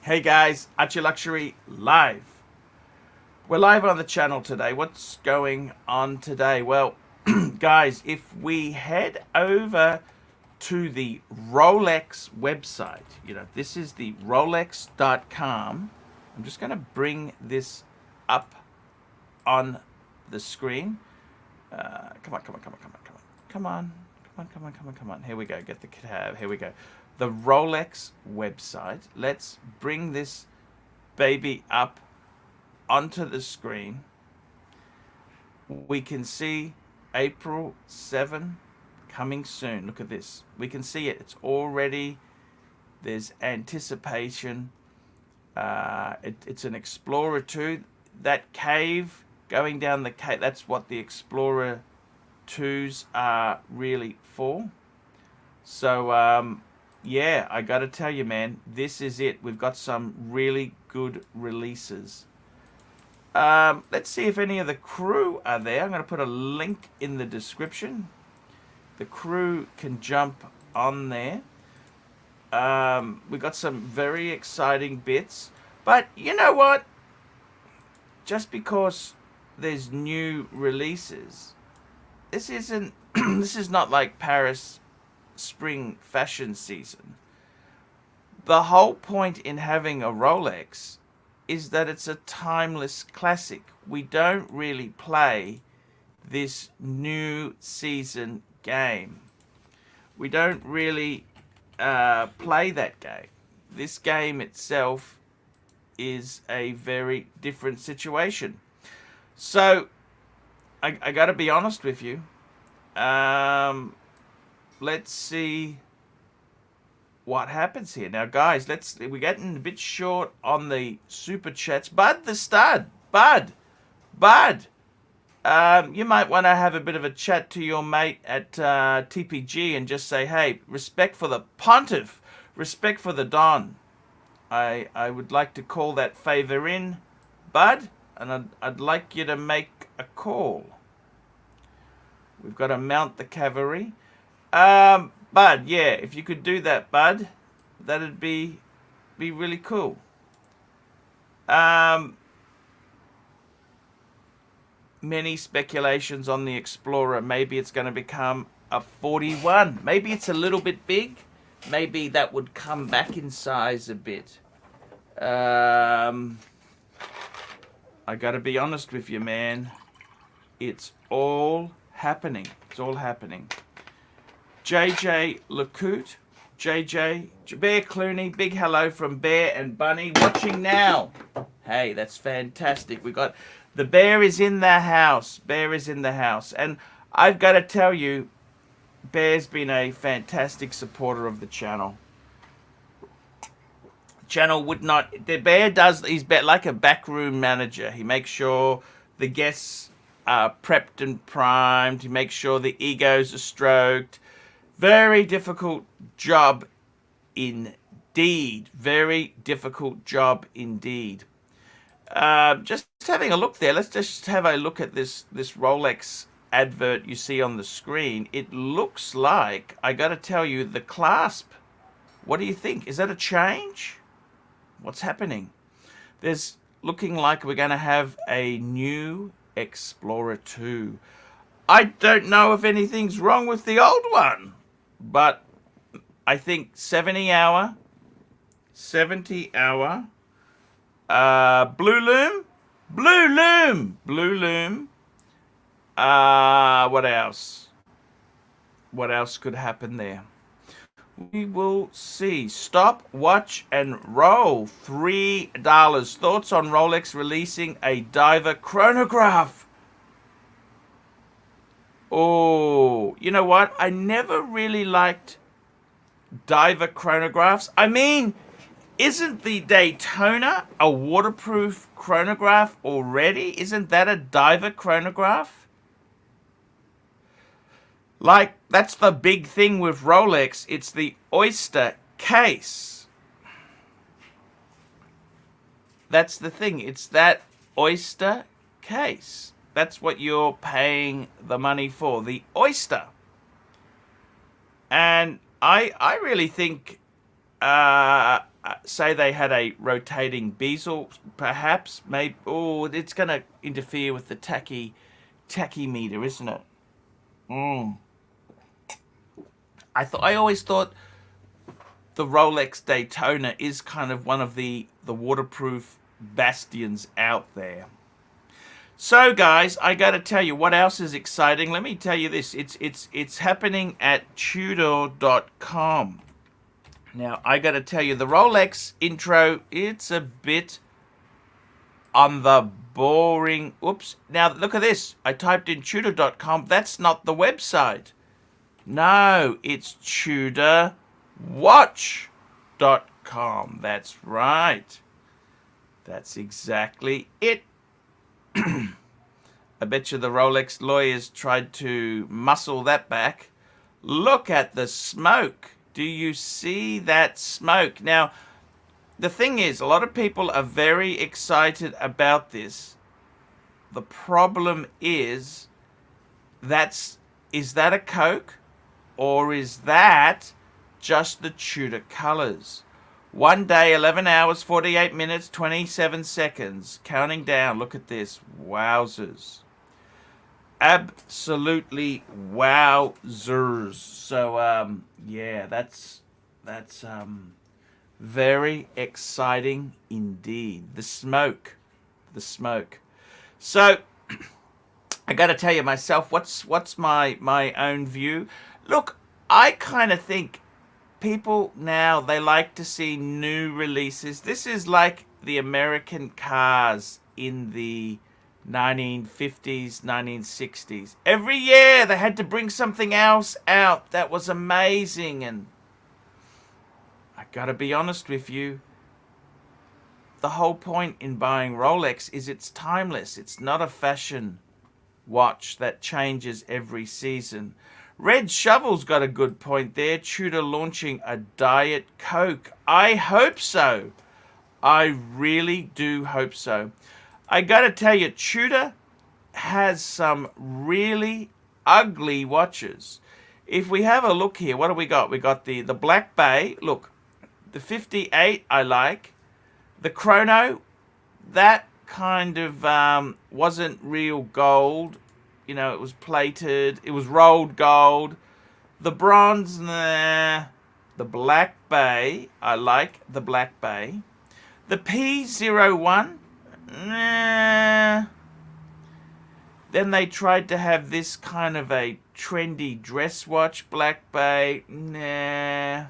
Hey guys, ArchieLuxury live. We're live on the channel today. What's going on today? Well, guys, if we head over to the Rolex website, this is the Rolex.com. I'm just going to bring this up on the screen. Come on. Here we go. Get the tab. Here we go. The Rolex website. Let's bring this baby up onto the screen. We can see April 7 coming soon. Look at this. We can see it. It's already, there's anticipation. It's an Explorer 2. That cave, going down the cave, that's what the Explorer 2s are really for. So, yeah, I got to tell you, man, this is it. We've got some really good releases. Let's see if any of the crew are there. I'm going to put a link in the description. The crew can jump on there. We've got some very exciting bits. But you know what? Just because there's new releases, this isn't this is not like Paris spring fashion season. The whole point in having a Rolex is that it's a timeless classic. We don't really play this new season game. We don't really play that game. This game itself is a very different situation. So I got to be honest with you. Let's see what happens here. Now, guys, we're getting a bit short on the super chats. Bud the Stud. Bud. You might want to have a bit of a chat to your mate at TPG and just say, hey, respect for the pontiff. Respect for the Don. I would like to call that favor in, Bud, and I'd like you to make a call. We've got to mount the cavalry. Bud, yeah, if you could do that, Bud, that'd be really cool. Many speculations on the Explorer. Maybe it's going to become a 41. Maybe it's a little bit big. Maybe that would come back in size a bit. I got to be honest with you, man. It's all happening. It's all happening. JJ LeCoute, JJ, Bear Clooney, big hello from Bear and Bunny watching now. Hey, that's fantastic. We got the Bear is in the house. Bear is in the house. And I've got to tell you, Bear's been a fantastic supporter of the channel. Channel would not, the Bear does, he's like a backroom manager. He makes sure the guests are prepped and primed. He makes sure the egos are stroked. Very difficult job indeed. Very difficult job indeed. Just having a look there. Let's just have a look at this Rolex advert you see on the screen. It looks like, I got to tell you, the clasp. What do you think? Is that a change? What's happening? There's looking like we're going to have a new Explorer 2. I don't know if anything's wrong with the old one. But I think 70 hour, Blue Loom. What else? What else could happen there? We will see. Stop, watch, and roll. $3. Thoughts on Rolex releasing a diver chronograph? Oh, you know what? I never really liked diver chronographs. I mean, isn't the Daytona a waterproof chronograph already? Isn't that a diver chronograph? Like, that's the big thing with Rolex. It's the oyster case. That's the thing. It's that oyster case. That's what you're paying the money for, the oyster. And I really think say they had a rotating bezel, perhaps, maybe. Oh, it's going to interfere with the tachymeter, isn't it? I always thought the Rolex Daytona is kind of one of the waterproof bastions out there. So guys, I got to tell you what else is exciting. Let me tell you this. It's happening at Tudor.com. Now, I got to tell you, the Rolex intro, it's a bit on the boring. Oops. Now, look at this. I typed in Tudor.com. That's not the website. No, it's TudorWatch.com. That's right. That's exactly it. I bet you the Rolex lawyers tried to muscle that back. Look at the smoke. Do you see that smoke? Now, the thing is, a lot of people are very excited about this. The problem is that a Coke, or is that just the Tudor colors? 1 day, 11 hours, 48 minutes, 27 seconds. Counting down. Look at this. Wowzers. Absolutely wowzers. So, yeah, that's very exciting indeed. The smoke. So, I got to tell you myself, what's my own view? Look, I kind of think people now, they like to see new releases. This is like the American cars in the 1950s, 1960s. Every year they had to bring something else out that was amazing. And I gotta be honest with you, the whole point in buying Rolex is it's timeless. It's not a fashion watch that changes every season. Red Shovel's got a good point there. Tudor launching a Diet Coke. I hope so. I really do hope so. I gotta tell you, Tudor has some really ugly watches. If we have a look here, what do we got? We got the Black Bay. Look, the 58 I like. The Chrono, that kind of wasn't real gold. You know, it was plated. It was rolled gold. The bronze, nah. The Black Bay, I like the Black Bay. The P01, nah. Then they tried to have this kind of a trendy dress watch, Black Bay, nah.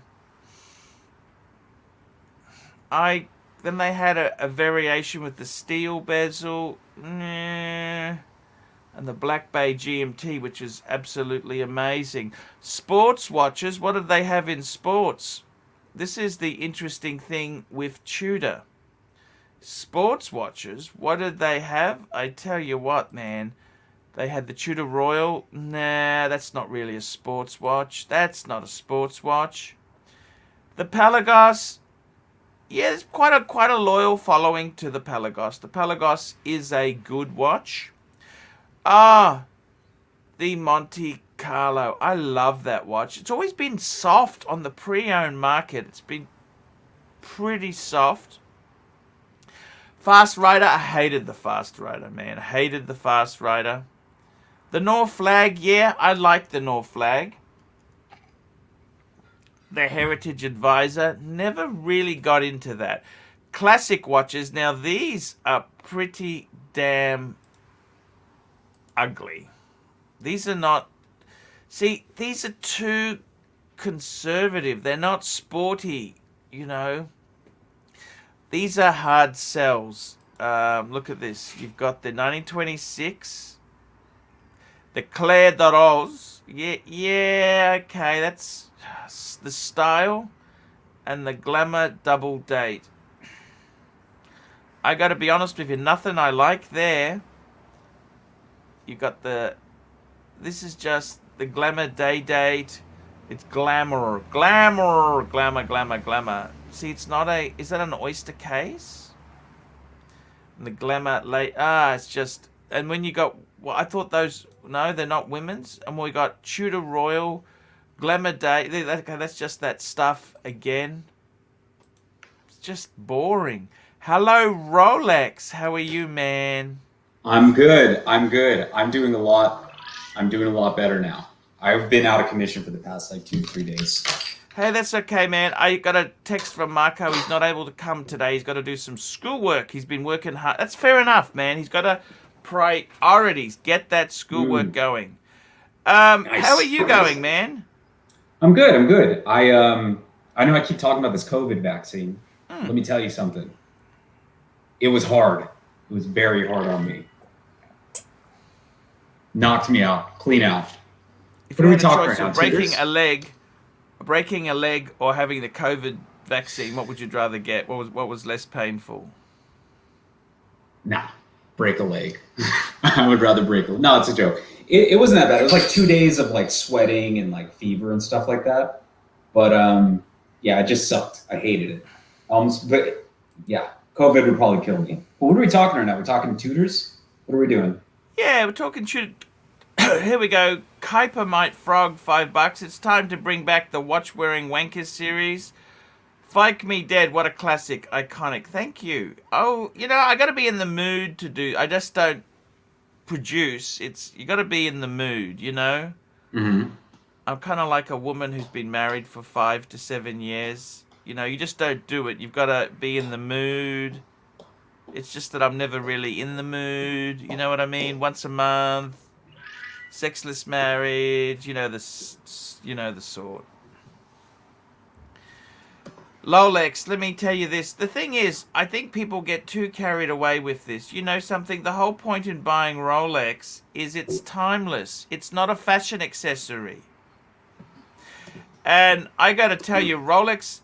Then they had a variation with the steel bezel, nah. And the Black Bay GMT, which is absolutely amazing. Sports watches, what did they have in sports? This is the interesting thing with Tudor. Sports watches, what did they have? I tell you what, man. They had the Tudor Royal. Nah, that's not really a sports watch. That's not a sports watch. The Pelagos, yeah, there's quite a loyal following to the Pelagos. The Pelagos is a good watch. The Monte Carlo. I love that watch. It's always been soft on the pre-owned market. It's been pretty soft. Fast Rider. I hated the Fast Rider, man. I hated the Fast Rider. The North Flag. Yeah, I like the North Flag. The Heritage Advisor. Never really got into that. Classic watches. Now, these are pretty damn ugly. These are not... See, these are too conservative. They're not sporty, you know. These are hard sells. Look at this. You've got the 1926. The Claire de Rose. Yeah, okay. That's the style. And the Glamour Double Date. I got to be honest with you. Nothing I like there. You got this is just the Glamour Day Date. It's glamour. See, it's not is that an oyster case? And the Glamour late, it's just, and when you got, well, I thought those, no, they're not women's. And we got Tudor Royal, Glamour Day, okay, that's just that stuff again. It's just boring. Hello, Rolex. How are you, man? I'm good. I'm good. I'm doing a lot. I'm doing a lot better now. I've been out of commission for the past like 2 to 3 days. Hey, that's okay, man. I got a text from Marco. He's not able to come today. He's got to do some schoolwork. He's been working hard. That's fair enough, man. He's got to priorities. Get that schoolwork going. How are Nice. you going, man? I'm good. I'm good. I know I keep talking about this COVID vaccine. Hmm. Let me tell you something. It was hard. It was very hard on me. Knocked me out. Clean out. If What you are we had a talking choice right now? of breaking Tutors? breaking a leg, or having the COVID vaccine, what would you rather get? What was less painful? Nah. Break a leg. I would rather break a leg. No, it's a joke. It wasn't that bad. It was like 2 days of like sweating and like fever and stuff like that. But yeah, it just sucked. I hated it. But yeah, COVID would probably kill me. But what are we talking right now? We're talking tutors? What are we doing? Yeah, we're talking shoot. Here we go. Kuiper Might Frog, $5. It's time to bring back the Watch Wearing Wankers series. Fike Me Dead, what a classic, iconic. Thank you. Oh, I got to be in the mood to do. I just don't produce. You got to be in the mood. Mm-hmm. I'm kind of like a woman who's been married for 5 to 7 years. You just don't do it. You've got to be in the mood. It's just that I'm never really in the mood. You know what I mean? Once a month, sexless marriage. The sort. Rolex, let me tell you this. The thing is, I think people get too carried away with this. You know something? The whole point in buying Rolex is it's timeless. It's not a fashion accessory. And I got to tell you, Rolex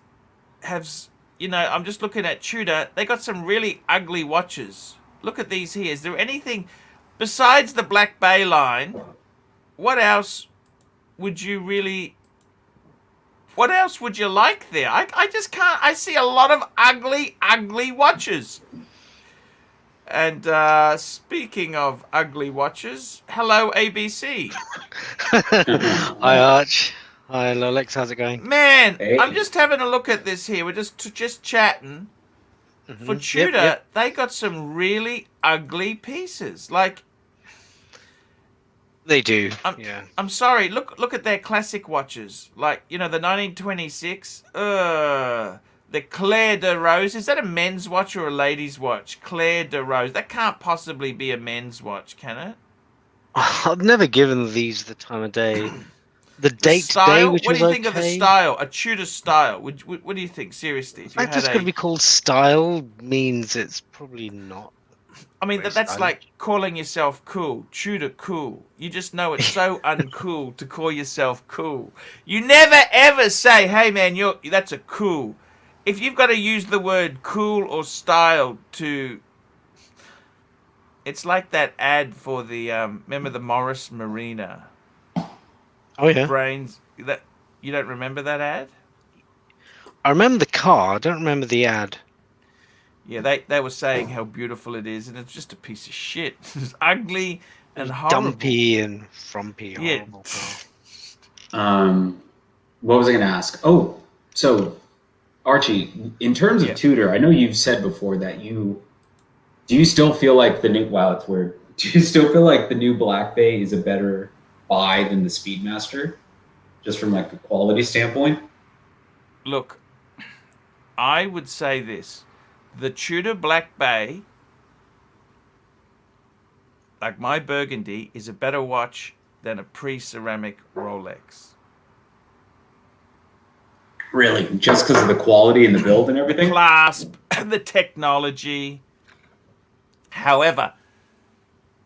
has, I'm just looking at Tudor. They got some really ugly watches. Look at these here. Is there anything besides the Black Bay line? What else would you really... What else would you like there? I just can't... I see a lot of ugly, ugly watches. And speaking of ugly watches, hello, ABC. Hi, Arch. Hi, Rolex. How's it going? Man, Hey. I'm just having a look at this here. We're just chatting. For Tudor, Yep. they got some really ugly pieces. Like, They do. I'm, Yeah. I'm sorry. Look at their classic watches. Like, the 1926. The Claire de Rose. Is that a men's watch or a lady's watch? Claire de Rose. That can't possibly be a men's watch, can it? I've never given these the time of day. The The date today, style. which What was do you think of the okay. style? A Tudor style. What do you think? Seriously, if The you fact had it's going to be called style means it's probably not. I mean, very that's stylish. like calling yourself cool. Tudor cool. You just know it's so uncool to call yourself cool. You never ever say, "Hey man, that's a cool." If you've got to use the word cool or style to, it's like that ad for the remember the Morris Marina Oh yeah. brains. That you don't remember that ad? I remember the car. I don't remember the ad. Yeah, they were saying how beautiful it is, and it's just a piece of shit. It's ugly and horrible. Dumpy and frumpy. Yeah. Horrible car. What was I going to ask? Oh, so Archie, in terms Yeah. of Tudor, I know you've said before that do you still feel like the new, wow, it's weird. Do you still feel like the new Black Bay is a better buy than the Speedmaster? Just from like a quality standpoint? Look, I would say this. The Tudor Black Bay, like my Burgundy, is a better watch than a pre-ceramic Rolex. Really? Just because of the quality and the build and everything? Clasp, the technology. However,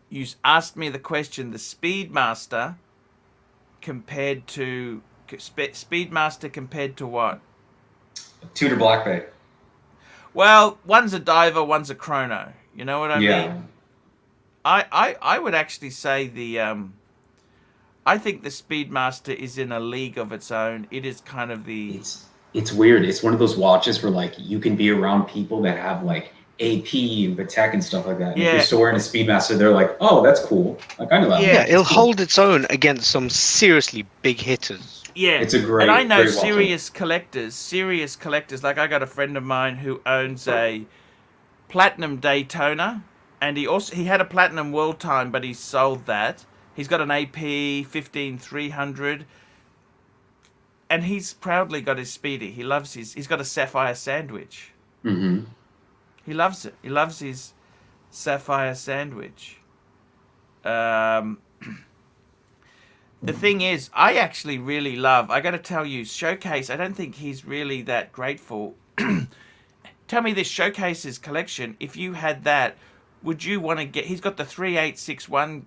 you asked me the question, the Speedmaster compared to... Speedmaster compared to what? Tudor Black Bay. Well, one's a diver, one's a chrono. You know what I Yeah. mean? I would actually say I think the Speedmaster is in a league of its own. It is kind of the... It's weird. It's one of those watches where like you can be around people that have like AP and Patek and stuff like that. And Yeah. if you're still wearing a Speedmaster, they're like, oh, that's cool. Like, I know that. Yeah. Yeah, one. it'll It's cool. hold its own against some seriously big hitters. Yeah, It's a great. and I know great watch. serious collectors. Like I got a friend of mine who owns a platinum Daytona, and he had a platinum World Time, but he sold that. He's got an AP 15300, and he's proudly got his Speedy. He loves he's got a sapphire sandwich. Mm-hmm. He loves it. He loves his sapphire sandwich. The thing is, I actually really love, I got to tell you, Showcase, I don't think he's really that grateful. Tell me this, Showcase's collection, if you had that, would you want to get, he's got the 3861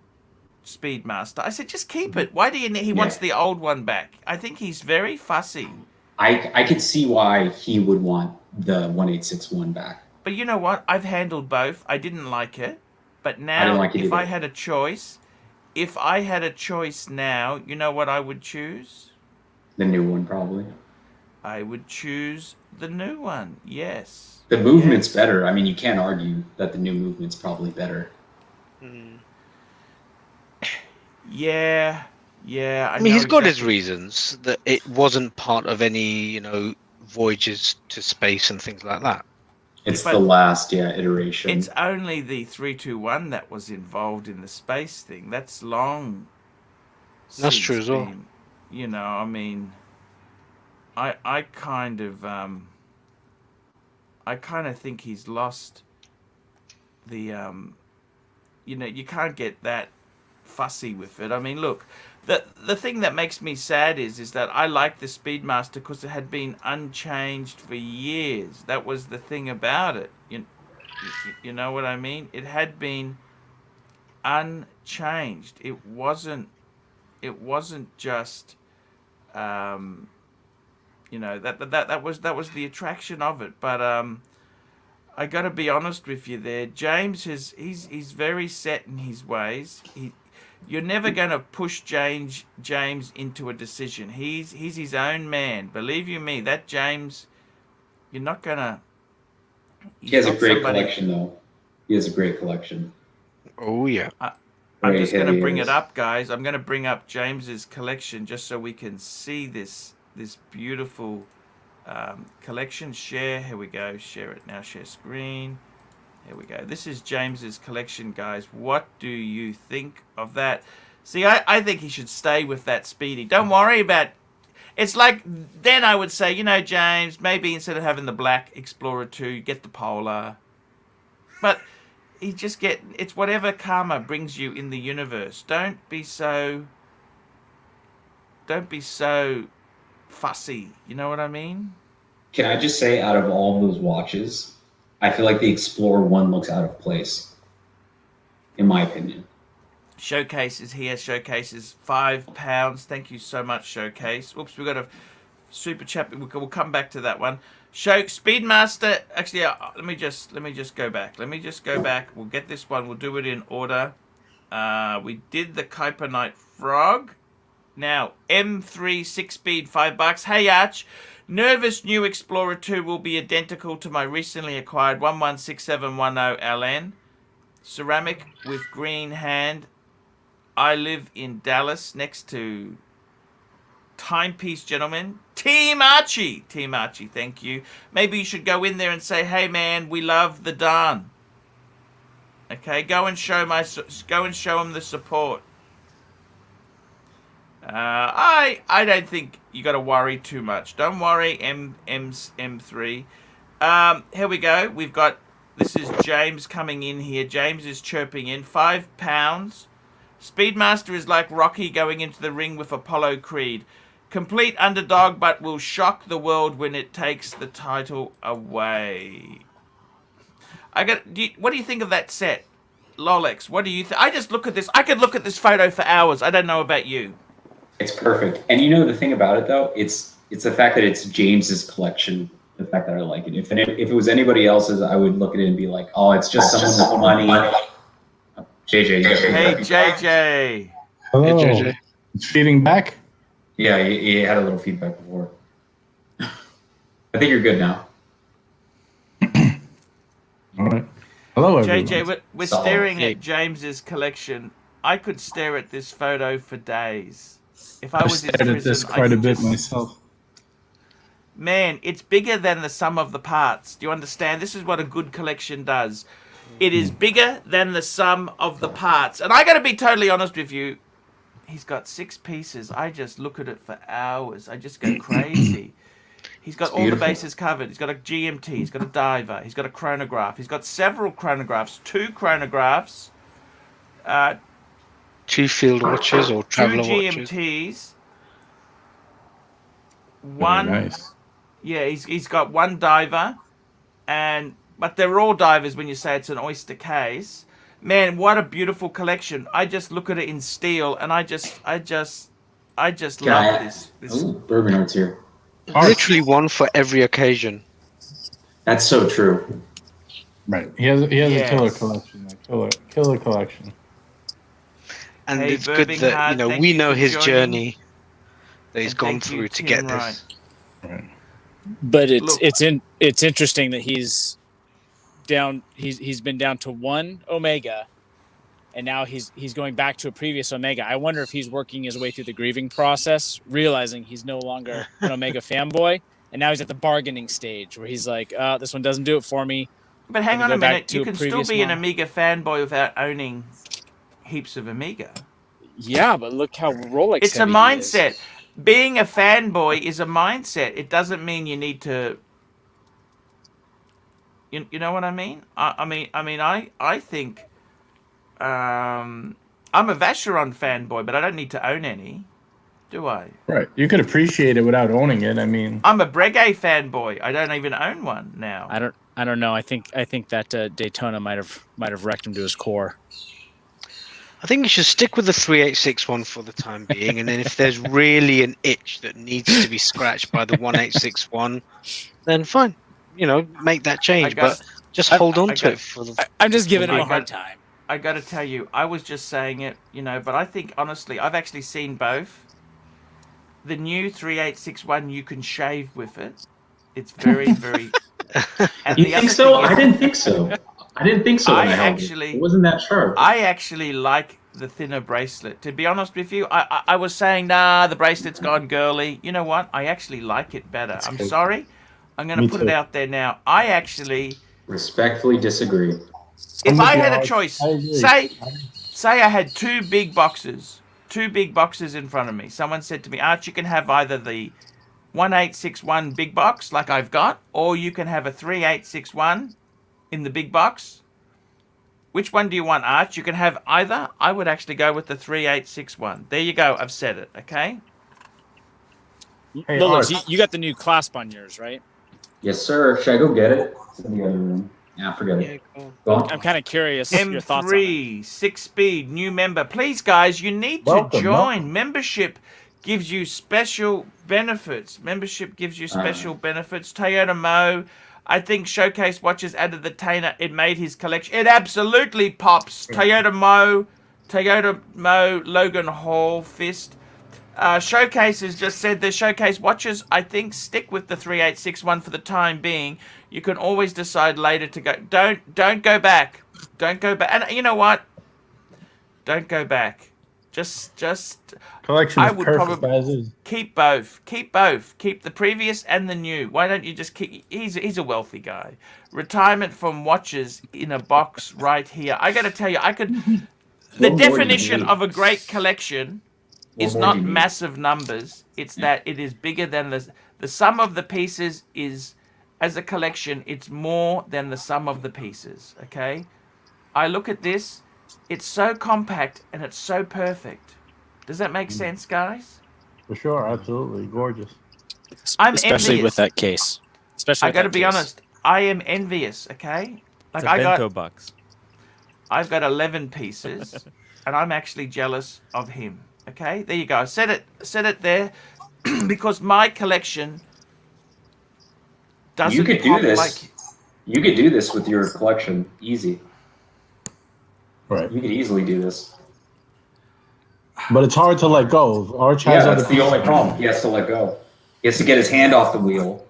Speedmaster. I said, just keep it. Why do you need, he wants the old one back. I think he's very fussy. I could see why he would want the 1861 back. But you know what? I've handled both. I didn't like it. But I now, didn't like it if I either. had a choice, now, you know what I would choose? The new one, probably. I would choose the new one, yes. The movement's Yes. better. I mean, you can't argue that the new movement's probably better. Yeah. I mean, know he's got his exactly. reasons that it wasn't part of any, voyages to space and things like that. It's But the last, iteration. It's only the 321 that was involved in the space thing. That's long. That's since true as well. been, I mean, I kind of think he's lost the you can't get that fussy with it. I mean, look, the thing that makes me sad is that I like the Speedmaster because it had been unchanged for years. That was the thing about it. You know what I mean? It had been unchanged. It wasn't just that was the attraction of it. But I got to be honest with you there. James he's very set in his ways. You're never going to push James into a decision. He's his own man. Believe you me, that James, you're not going to. He has a great collection, though. He has a great collection. Oh, yeah. I'm just going to bring it up, guys. I'm going to bring up James's collection just so we can see this beautiful collection. Share. Here we go. Share it now. Share screen. Here we go. This is James's collection, guys. What do you think of that? See, I think he should stay with that Speedy. Don't worry about... It's like, then I would say, James, maybe instead of having the black Explorer 2, get the Polar. But it's whatever karma brings you in the universe. Don't be so fussy. You know what I mean? Can I just say, out of all those watches, I feel like the Explorer 1 looks out of place, in my opinion. Showcase is here. Showcase is £5. Thank you so much, Showcase. Oops, we've got a super chat. We'll come back to that one. Speedmaster. Actually, let me just go back. We'll get this one. We'll do it in order. We did the Kuiper Night Frog. Now M3 6-speed $5. Hey Arch. Nervous new Explorer 2 will be identical to my recently acquired 116710 LN. Ceramic with green hand. I live in Dallas next to Timepiece, gentlemen. Team Archie, thank you. Maybe you should go in there and say, hey man, we love the Darn. Okay, go and show him the support. I don't think you got to worry too much. Don't worry, M3. Here we go. This is James coming in here. James is chirping in. £5. Speedmaster is like Rocky going into the ring with Apollo Creed. Complete underdog, but will shock the world when it takes the title away. What do you think of that set? Lolex, what do you think? I just look at this. I could look at this photo for hours. I don't know about you. It's perfect. And the thing about it, though, it's the fact that it's James's collection, the fact that I like it. If it was anybody else's, I would look at it and be like, oh, it's just someone with money. JJ. Hey, JJ. Hello. Hey, JJ. It's feeding back? Yeah, he had a little feedback before. I think you're good now. All right. Hello, everyone. JJ, we're Solid. staring Yeah. at James's collection. I could stare at this photo for days. If I I've was in stared at this prison, I quite a could bit just... myself. Man, it's bigger than the sum of the parts. Do you understand? This is what a good collection does. It is bigger than the sum of the parts. And I got to be totally honest with you. He's got 6 pieces. I just look at it for hours. I just go crazy. He's got It's all the beautiful. bases covered. He's got a GMT. He's got a diver. He's got a chronograph. He's got several chronographs. 2 chronographs. 2 field watches or 2 traveler watches. GMTs. Very One... nice. Yeah, he's got 1 diver, but they're all divers when you say it's an oyster case. Man, what a beautiful collection! I just look at it in steel, and I just love this. Ooh, bourbon notes here. Literally one for every occasion. That's so true. Right. He has a Yes. killer collection. A killer collection. And Hey, it's good Burbing that Heart, we thank you know for his joining. journey that he's And gone thank you, through to Tim get Wright. this. Right. But Look. it's interesting that he's down. He's been down to 1 Omega, and now he's going back to a previous Omega. I wonder if he's working his way through the grieving process, realizing he's no longer an Omega fanboy, and now he's at the bargaining stage where he's like, "This one doesn't do it for me." But hang Gonna on a go back minute, to you a can still previous be an model. Amiga fanboy without owning heaps of Amiga. Yeah, but look how Rolex. It's a heavy he is. mindset. Being a fanboy is a mindset. It doesn't mean you need to. You know what I mean? I think. I'm a Vacheron fanboy, but I don't need to own any, do I? Right. You could appreciate it without owning it. I mean, I'm a Breguet fanboy. I don't even own one now. I don't know. I think that Daytona might have wrecked him to his core. I think you should stick with the 3861 for the time being, and then if there's really an itch that needs to be scratched by the 1861, then fine, make that change. got- But just hold on I to got- it for the. I'm just giving him I a hard got- time. I got to tell you, I was just saying it, but I think honestly, I've actually seen both. The new 3861, you can shave with it. It's very, very. And You the think other so? thing is- I didn't think so. I didn't think so when I I held actually- it wasn't that sharp. I actually like the thinner bracelet. To be honest with you, I was saying, nah, the bracelet's gone girly. You know what? I actually like it better. I'm good. sorry. I'm going to Me put it too. out there now. I actually, Respectfully disagree. if with I you, had a Arch. choice, I agree. say I had 2 big boxes in front of me. Someone said to me, Arch, you can have either the 1861 big box like I've got, or you can have a 3861 in the big box. Which one do you want, Arch? You can have either. I would actually go with the 3861. There you go. I've said it. Okay. Hey, Lolis, Arch. you got the new clasp on yours, right? Yes, sir. Should I go get it? It's in the other room. Yeah, forget Yeah, it. go on. Go on. I'm kind of curious your thoughts on it. M3 6-speed new member. Please, guys, you need to Welcome, join. welcome. Membership gives you special benefits. Toyota Mo. I think Showcase Watches added the Daytona. It made his collection. It absolutely pops. Toyota Mo, Logan Hall, Fist. Showcase has just said the Showcase Watches, I think, stick with the 3861 for the time being. You can always decide later to go. Don't go back. Don't go back. And you know what? Don't go back. Just Collection I is would perfect probably- as is. keep both. Keep both. Keep the previous and the new. Why don't you just keep... He's a wealthy guy. Retirement from watches in a box right here. I got to tell you, I could... The What more do you definition need? of a great collection What is more not do you need? massive numbers. It's that it is bigger than the sum of the pieces is... As a collection, it's more than the sum of the pieces, okay? I look at this, it's so compact and it's so perfect. Does that make sense, guys? For sure, absolutely. Gorgeous. I'm Especially envious. with that case. Especially I with got to that be case. honest, I am envious, okay? Like It's a bento box. I've got 11 pieces and I'm actually jealous of him, okay? There you go. I said it there because my collection doesn't You could do pop this. like... You could do this with your collection. Easy. Right. You could easily do this. But it's hard to let go. Arch Yeah, has that's other the only problem. He has to let go. He has to get his hand off the wheel.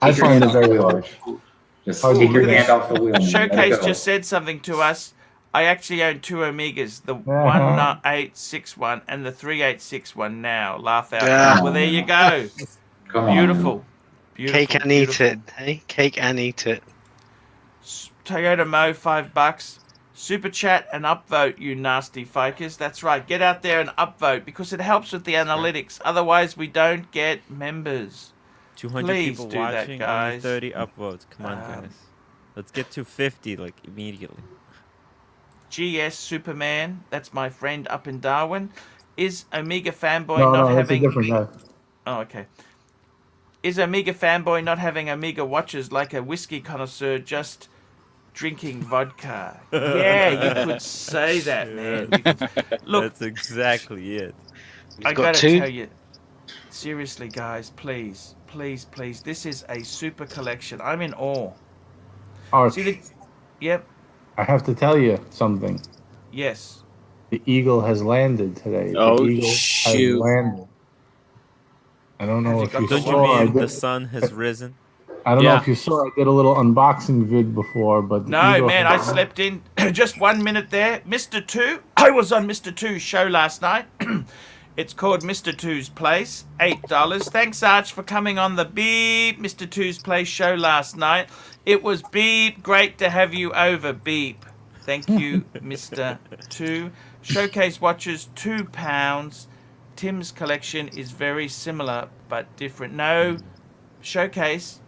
I Take your find hand it off the very wheel, hard. Arch. Just Oh, take your look at hand this. off the wheel. Man. Let it Showcase go. just said something to us. I actually own two Omegas, the 1861 and the 3861 now. Laugh out Yeah. loud. Well, there you go. Come on. Beautiful. Beautiful. Cake and eat beautiful. it. Hey, cake and eat it. Toyota Mo, $5. Super chat and upvote, you nasty fakers. That's right. Get out there and upvote because it helps with the analytics. Otherwise, we don't get members. 200 Please people do that, watching, only guys. 30 upvotes. Come on, guys. Let's get to 50 like immediately. GS Superman, that's my friend up in Darwin. Is Omega Fanboy No, not no, that's a having... different guy. Oh, okay. Is Omega Fanboy not having Omega watches like a whiskey connoisseur just drinking vodka? Yeah, you could say that, man. You could- Look, That's exactly it. He's I got gotta two. tell you, seriously, guys, please, please, please. This is a super collection. I'm in awe. Arch, See the... Yep, I have to tell you something. yes. The eagle has landed today. Oh, the eagle shoot. has landed. I don't know Has if it you got the Don't you saw. I mean the did, sun has risen? I don't know Yeah. if you saw. I did a little unboxing vid before, but the No, eagle man, I has- slept in just 1 minute there. Mr. Two, I was on Mr. Two's show last night. It's called Mr. Two's Place, $8. Thanks, Arch, for coming on the Beep Mr. Two's Place show last night. It was Beep. Great to have you over, Beep. Thank you, Mr. Two. Showcase watches, £2. Tim's collection is very similar but different. No, Showcase,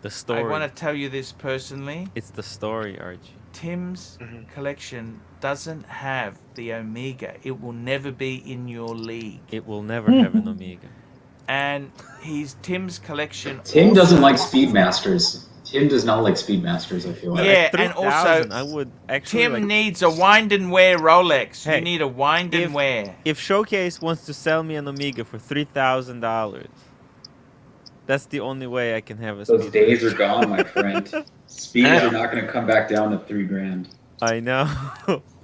The story. I want to tell you this personally. It's the story, Archie. Tim's collection doesn't have the Omega. It will never be in your league. It will never have an Omega. And Tim's collection. Tim also- doesn't like Speedmasters. Tim does not like Speedmasters, I feel like. Yeah, At and 3,000, also I would actually Tim like, needs a wind and wear Rolex. Hey, You need a wind and wear. if Showcase wants to sell me an Omega for $3,000, that's the only way I can have a Those speed. days are gone, my friend. Speeds are not going to come back down to $3,000. I know.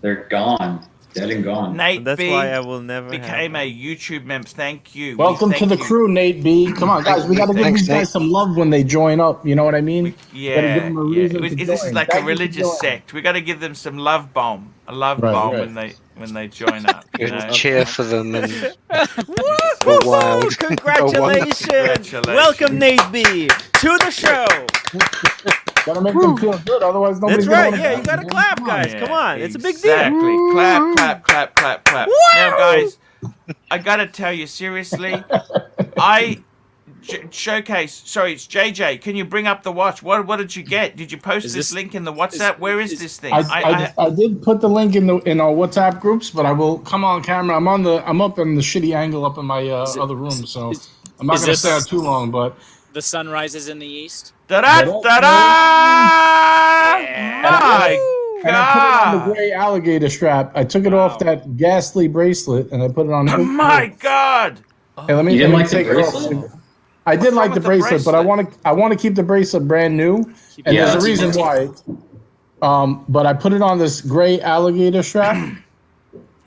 They're gone. Dead and gone. Nate That's B why I will never became have a YouTube member. Thank you. Welcome to Thank the you. crew, Nate B. Come on, guys. We got to give Thanks, these guys Nate. some love when they join up. You know what I mean? Gotta give Yeah, them a yeah. reason to This is join. like Thank a you for religious joining. sect. We got to give them some love bomb, a love Right, bomb right. when they join up. You Good know? cheer for them and Woohoo! wild. Congratulations! Welcome, Nate B, to the show. Gotta make them feel good, otherwise nobody's That's right. gonna Yeah, wanna you gotta come clap, on. guys. Yeah, Come on, it's a big deal. Exactly. Clap, clap, clap, clap, clap. Now, guys, I gotta tell you seriously, Showcase. Sorry, it's JJ. Can you bring up the watch? What did you get? Did you post Is this this- link in the WhatsApp? Where is this thing? I did put the link in our WhatsApp groups, but I will come on camera. I'm up in the shitty angle up in my other room, so I'm not is gonna this- stay out too long. But The sun rises in the east. Da-da, da-da! My and I put it on the God! gray alligator strap. I took it off that ghastly bracelet and I put it on. My God! Hey, let me, You didn't let me like the take it off. bracelet? I did like wrong the with the bracelet, but I bracelet? want to keep the bracelet brand new, and Yeah, there's a that's reason why. But I put it on this gray alligator strap,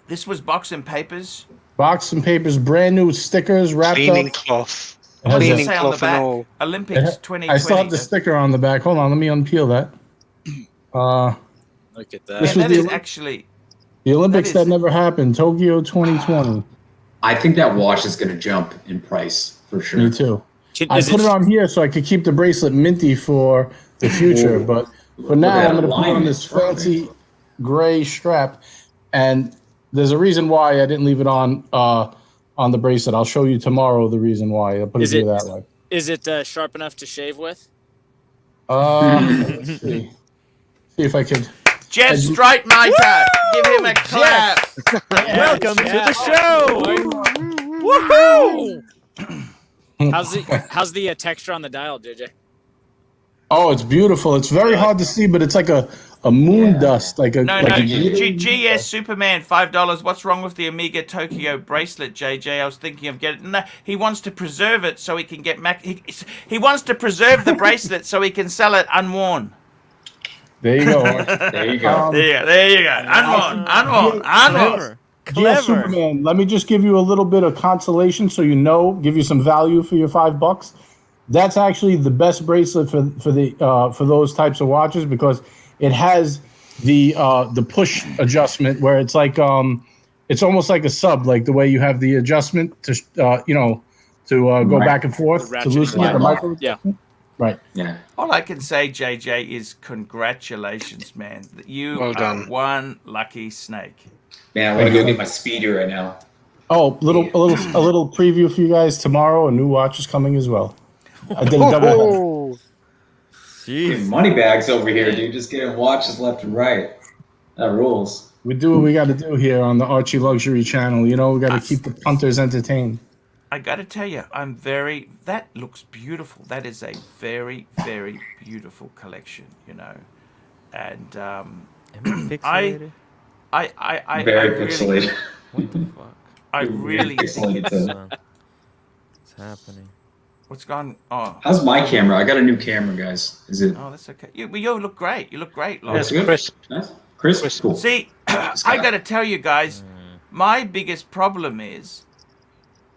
This was Box and Papers. box and papers, brand new stickers wrapped cleaning up. cloth. It has What does a- it Cleaning say on the cloth and back? all. Olympics 2020. I still have the sticker on the back. Hold on, let me unpeel that. Look at This Yeah, was that the is Olymp- actually. The Olympics is- that never happened, Tokyo 2020. I think that watch is going to jump in price for sure. Me too. I Is put it on here so I could keep the bracelet minty for the future, Ooh. but for Look now at I'm that going to put on alignment. this fancy gray strap, and there's a reason why I didn't leave it on the bracelet. I'll show you tomorrow the reason why. I'll put it Is here it- that way. Is it sharp enough to shave with? Let's see. See if I could. Jeff Streitmaker! Give him a clap! Welcome to the show. Woohoo! How's the texture on the dial, JJ? Oh, it's beautiful. It's very hard to see, but it's like a moon dust, like a No, like no, a GS Superman, $5. What's wrong with the Omega Tokyo bracelet, JJ? I was thinking of getting. No, he wants to preserve it so he can get he wants to preserve the bracelet so he can sell it unworn. There you go. There you go. There you go. Unworn. Clever. GS Clever. Superman, let me just give you a little bit of consolation so you know, give you some value for your $5. That's actually the best bracelet for those types of watches because it has the push adjustment where it's like it's almost like a sub, like the way you have the adjustment to go Right. back and forth The to ratcheting loosen it. The lever. micro Yeah. adjustment. Right. Yeah. All I can say, JJ, is congratulations, man. You Well are done. one lucky snake. Man, I want to go get my speeder right now. Oh, a little preview for you guys tomorrow. A new watch is coming as well. I did a double header. Oh, Getting Jeez. money bags over here, dude. Just getting watches left and right. That rules. We do what we got to do here on the Archie Luxury channel. You know, we got to keep the punters entertained. I got to tell you, that looks beautiful. That is a very, very beautiful collection, you know. And Am I pixelated? I Very really, pixelated. What the fuck? I You're really think pixelated, it's, too. Son, what's happening? what's gone. Oh, How's my camera? I got a new camera, guys. Is it? that's okay. You look great. You look great, Lon. That's yes, good. crisp. Nice. Chris, Crisp. cool. See, This I guy. got to tell you guys, my biggest problem is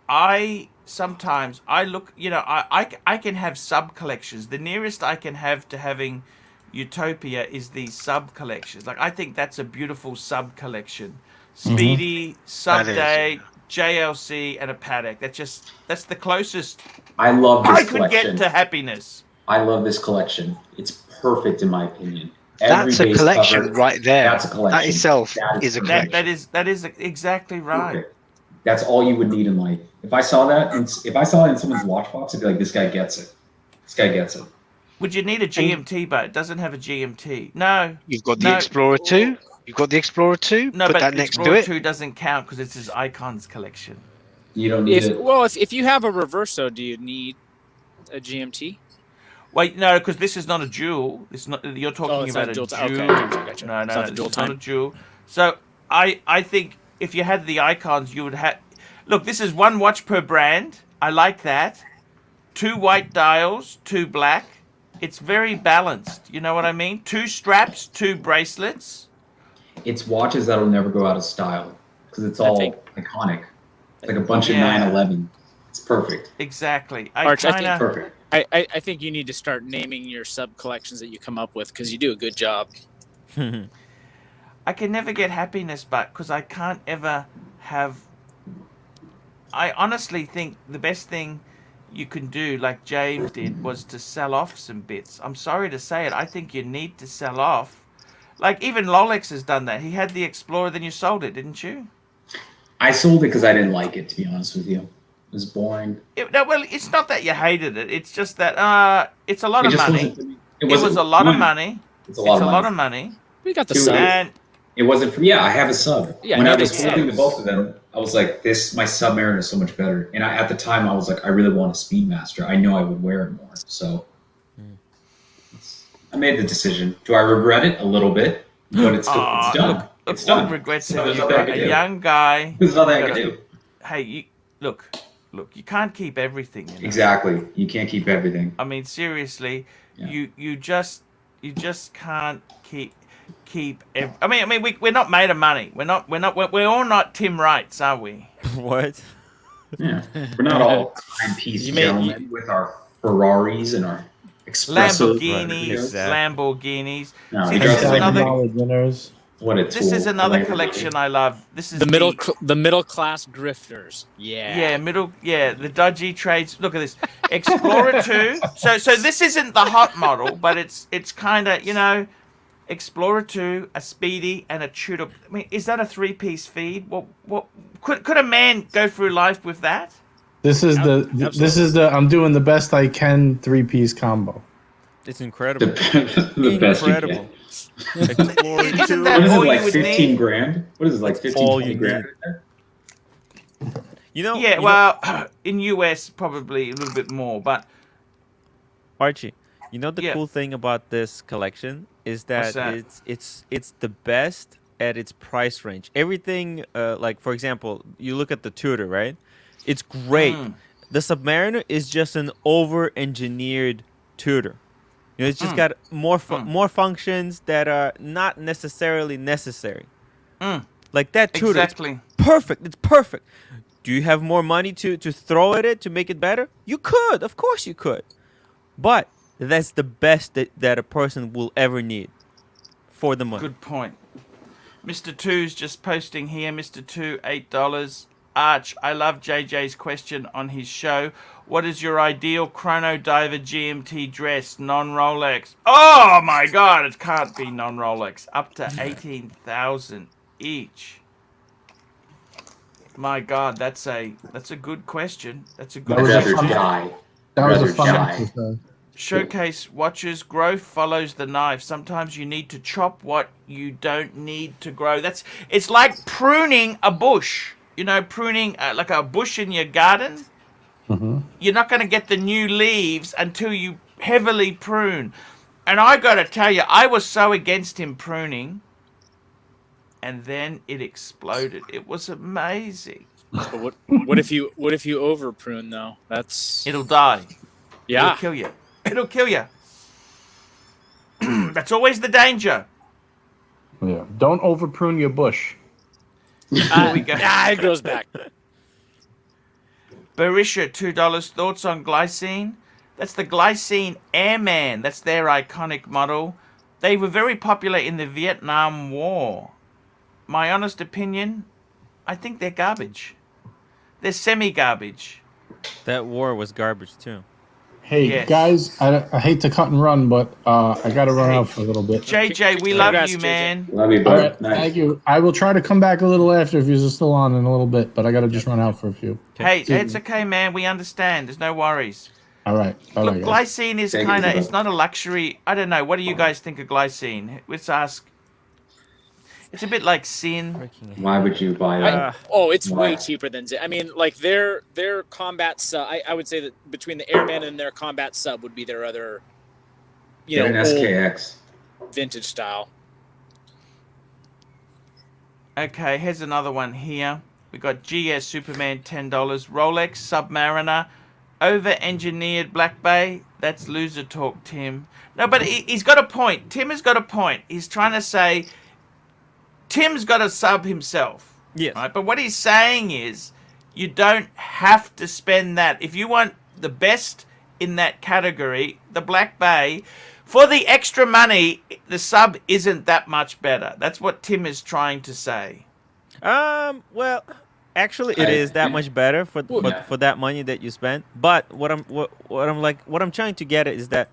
I sometimes I look, you know, I can have sub collections. The nearest I can have to having Utopia is these sub collections. Like I think that's a beautiful sub collection. Speedy, Sub That is, Day, JLC, and a Paddock. That's the closest I love I this could get collection. to happiness. I love this collection. It's perfect in my opinion. That's Every a base collection cover, right there. That's a collection. That itself That is a perfect. collection. That is exactly right. Perfect. That's all you would need in life. If I saw that, if I saw it in someone's watch box, I'd be like, "This guy gets it. This guy gets it." Would you need a GMT, but it doesn't have a GMT? No. You've got the No. Explorer 2. You've got the Explorer 2. No, Put but that next to Explorer it. 2 doesn't count because it's his Icons collection. You don't need it. If you have a Reverso, do you need a GMT? Wait, no, because this is not a jewel. It's not. You're talking it's about not a a jewel. dual. Okay, gotcha. No, It's no, not no. the dual It's not a time. jewel. So I think if you had the Icons, you would have. Look, this is one watch per brand. I like that. 2 white dials, 2 black. It's very balanced. You know what I mean? 2 straps, 2 bracelets. It's watches that'll never go out of style because it's all think- iconic. It's like a bunch of Yeah. 911. It's perfect. Exactly. Arch, I think- kinda, Perfect. I think you need to start naming your sub collections that you come up with because you do a good job. I can never get happiness, but because I can't ever have. I honestly think the best thing you can do, like James did, was to sell off some bits. I'm sorry to say it. I think you need to sell off. Like even Rolex has done that. He had the Explorer, then you sold it, didn't you? I sold it because I didn't like it. To be honest with you, it was boring. No, well, it's not that you hated it. It's just that it's a lot It of just money. wasn't for me. It was a lot of money. It's a lot of money. money. We got the Dude, sub. And It wasn't for me. Yeah, I have a sub. Yeah, when no I was big holding the subs. both of them, I was like, "This, my Submariner is so much better." And at the time, I was like, "I really want a Speedmaster. I know I would wear it more." So I made the decision. Do I regret it? A little bit, but it's done. It's done. Look, It's what done. regrets So have there's you nothing I got? can A do. young guy. There's nothing I You can gotta- do. Hey, look, you can't keep everything. You know? Exactly. You can't keep everything. I mean, seriously, Yeah. you just can't keep. I mean, we're not made of money. We're all not Tim Wrights, are we? What? Yeah, we're not all timepiece You may- gentlemen with our Ferraris and our espressos. Lamborghinis, Exactly. Lamborghinis. No, See, he this drives is like another- $7 dinners. What a tool. This is another Lamborghini. collection I love. This is The middle class grifters. Yeah. the dodgy trades. Look at this Explorer 2. So this isn't the hot model, but it's kind of, you know, Explorer 2, a Speedy, and a Tudor. I mean, is that a 3-piece feed? What could a man go through life with that? This is the I'm doing the best I can 3-piece combo. It's incredible. The best you can. Incredible. Explorer Isn't 2. that What is it, all like you would 15 need? grand? What is it, like 15, all 20 you grand? You know, Yeah, you well, in US probably a little bit more, but Archie, you know the Yeah. cool thing about this collection is What's that, that? it's the best at its price range. Everything, like for example, you look at the Tudor, right? It's great. The Submariner is just an over-engineered Tudor. You know, it's just got more more functions that are not necessarily necessary. Like that Tudor, it's exactly. perfect. It's perfect. Do you have more money to throw at it to make it better? You could, of course you could. but that's the best that a person will ever need for the money. Good point. Mr. Two's just posting here. Mr. Two, $8. Arch, I love JJ's question on his show. What is your ideal chrono diver GMT dress, non-Rolex? Oh my God, it can't be non-Rolex. Up to 18,000 each. My God, that's a good question. That's a good That was a Rather fun- die. That was a Rather fun shy. exercise. Showcase watches. Growth follows the knife. Sometimes you need to chop what you don't need to grow. It's like pruning a bush. You know, pruning like a bush in your garden. You're not going to get the new leaves until you heavily prune. And I got to tell you, I was so against him pruning, and then it exploded. It was amazing. But what if you over prune though? That's It'll die. yeah. It'll kill you. It'll kill you. That's always the danger. Yeah. Don't over prune your bush. There we go. It goes back. Barisha, $2. Thoughts on Glycine? That's the Glycine Airman. That's their iconic model. They were very popular in the Vietnam War. My honest opinion, I think they're garbage. They're semi-garbage. That war was garbage too. Hey, Yes. guys, I hate to cut and run, but I got to run out for a little bit. JJ, we love Congrats, you, JJ. man. Love you, All bud. right, Nice. thank you. I will try to come back a little after if you're still on in a little bit, but I got to just run out for a few. Hey, it's okay, man. We understand. There's no worries. All right. Bye-bye, Look, guys. Glycine is Thank you, kind of, Isabel. it's not a luxury. I don't know. What do you guys think of Glycine? Let's ask. It's a bit like Sin. Freaking Why would you buy that? It's way Wow. cheaper than I mean, like their combat sub. I would say that between the Airman and their combat sub would be their other, They're an old SKX. vintage style. Okay, here's another one here. We got GS Superman, $10. Rolex Submariner, over-engineered Black Bay. That's loser talk, Tim. No, but he's got a point. Tim has got a point. He's trying to say Tim's got a sub himself. Yes. Right? But what he's saying is you don't have to spend that. If you want the best in that category, the Black Bay, for the extra money, the sub isn't that much better. That's what Tim is trying to say. Well, actually, it is that much better for Yeah. for that money that you spent. But what I'm trying to get at is that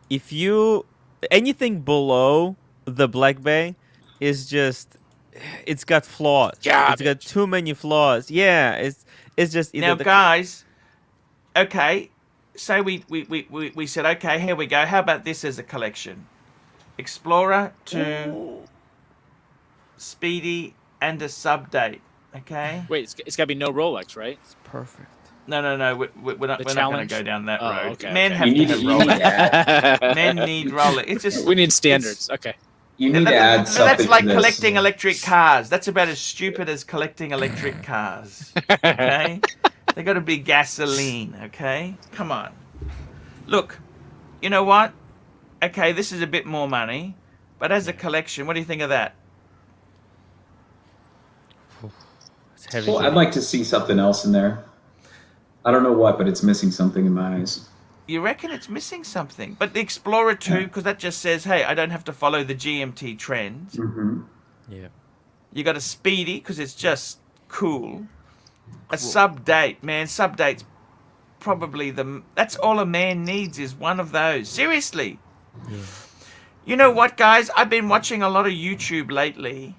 if you anything below the Black Bay is just it's got flaws. Garbage. It's got too many flaws. Yeah, it's just either Now, the guys, okay, say we said, okay, here we go. How about this as a collection? Explorer, 2, Speedy, and a sub date. Okay? Wait, it's got to be no Rolex, right? perfect. No, we're not going to challenge? go down that Oh, road. okay, Men okay. have You to need have to Rolex. Men need Rolex. It's just We need standards. Okay. You need to add something. That's like to this. collecting electric cars. That's about as stupid as collecting electric cars. Okay? They got to be gasoline, okay? Come on. Look, you know what? Okay, this is a bit more money, but as a collection, what do you think of that? It's heavy. Well, I'd like to see something else in there. I don't know what, but it's missing something in my eyes. You reckon it's missing something? But the Explorer 2, because that just says, hey, I don't have to follow the GMT trends. Mm-hmm. Yeah. You got a Speedy, because it's just cool. A sub date, man. Sub date's probably that's all a man needs is one of those. Seriously. Yeah. You know what, guys? I've been watching a lot of YouTube lately,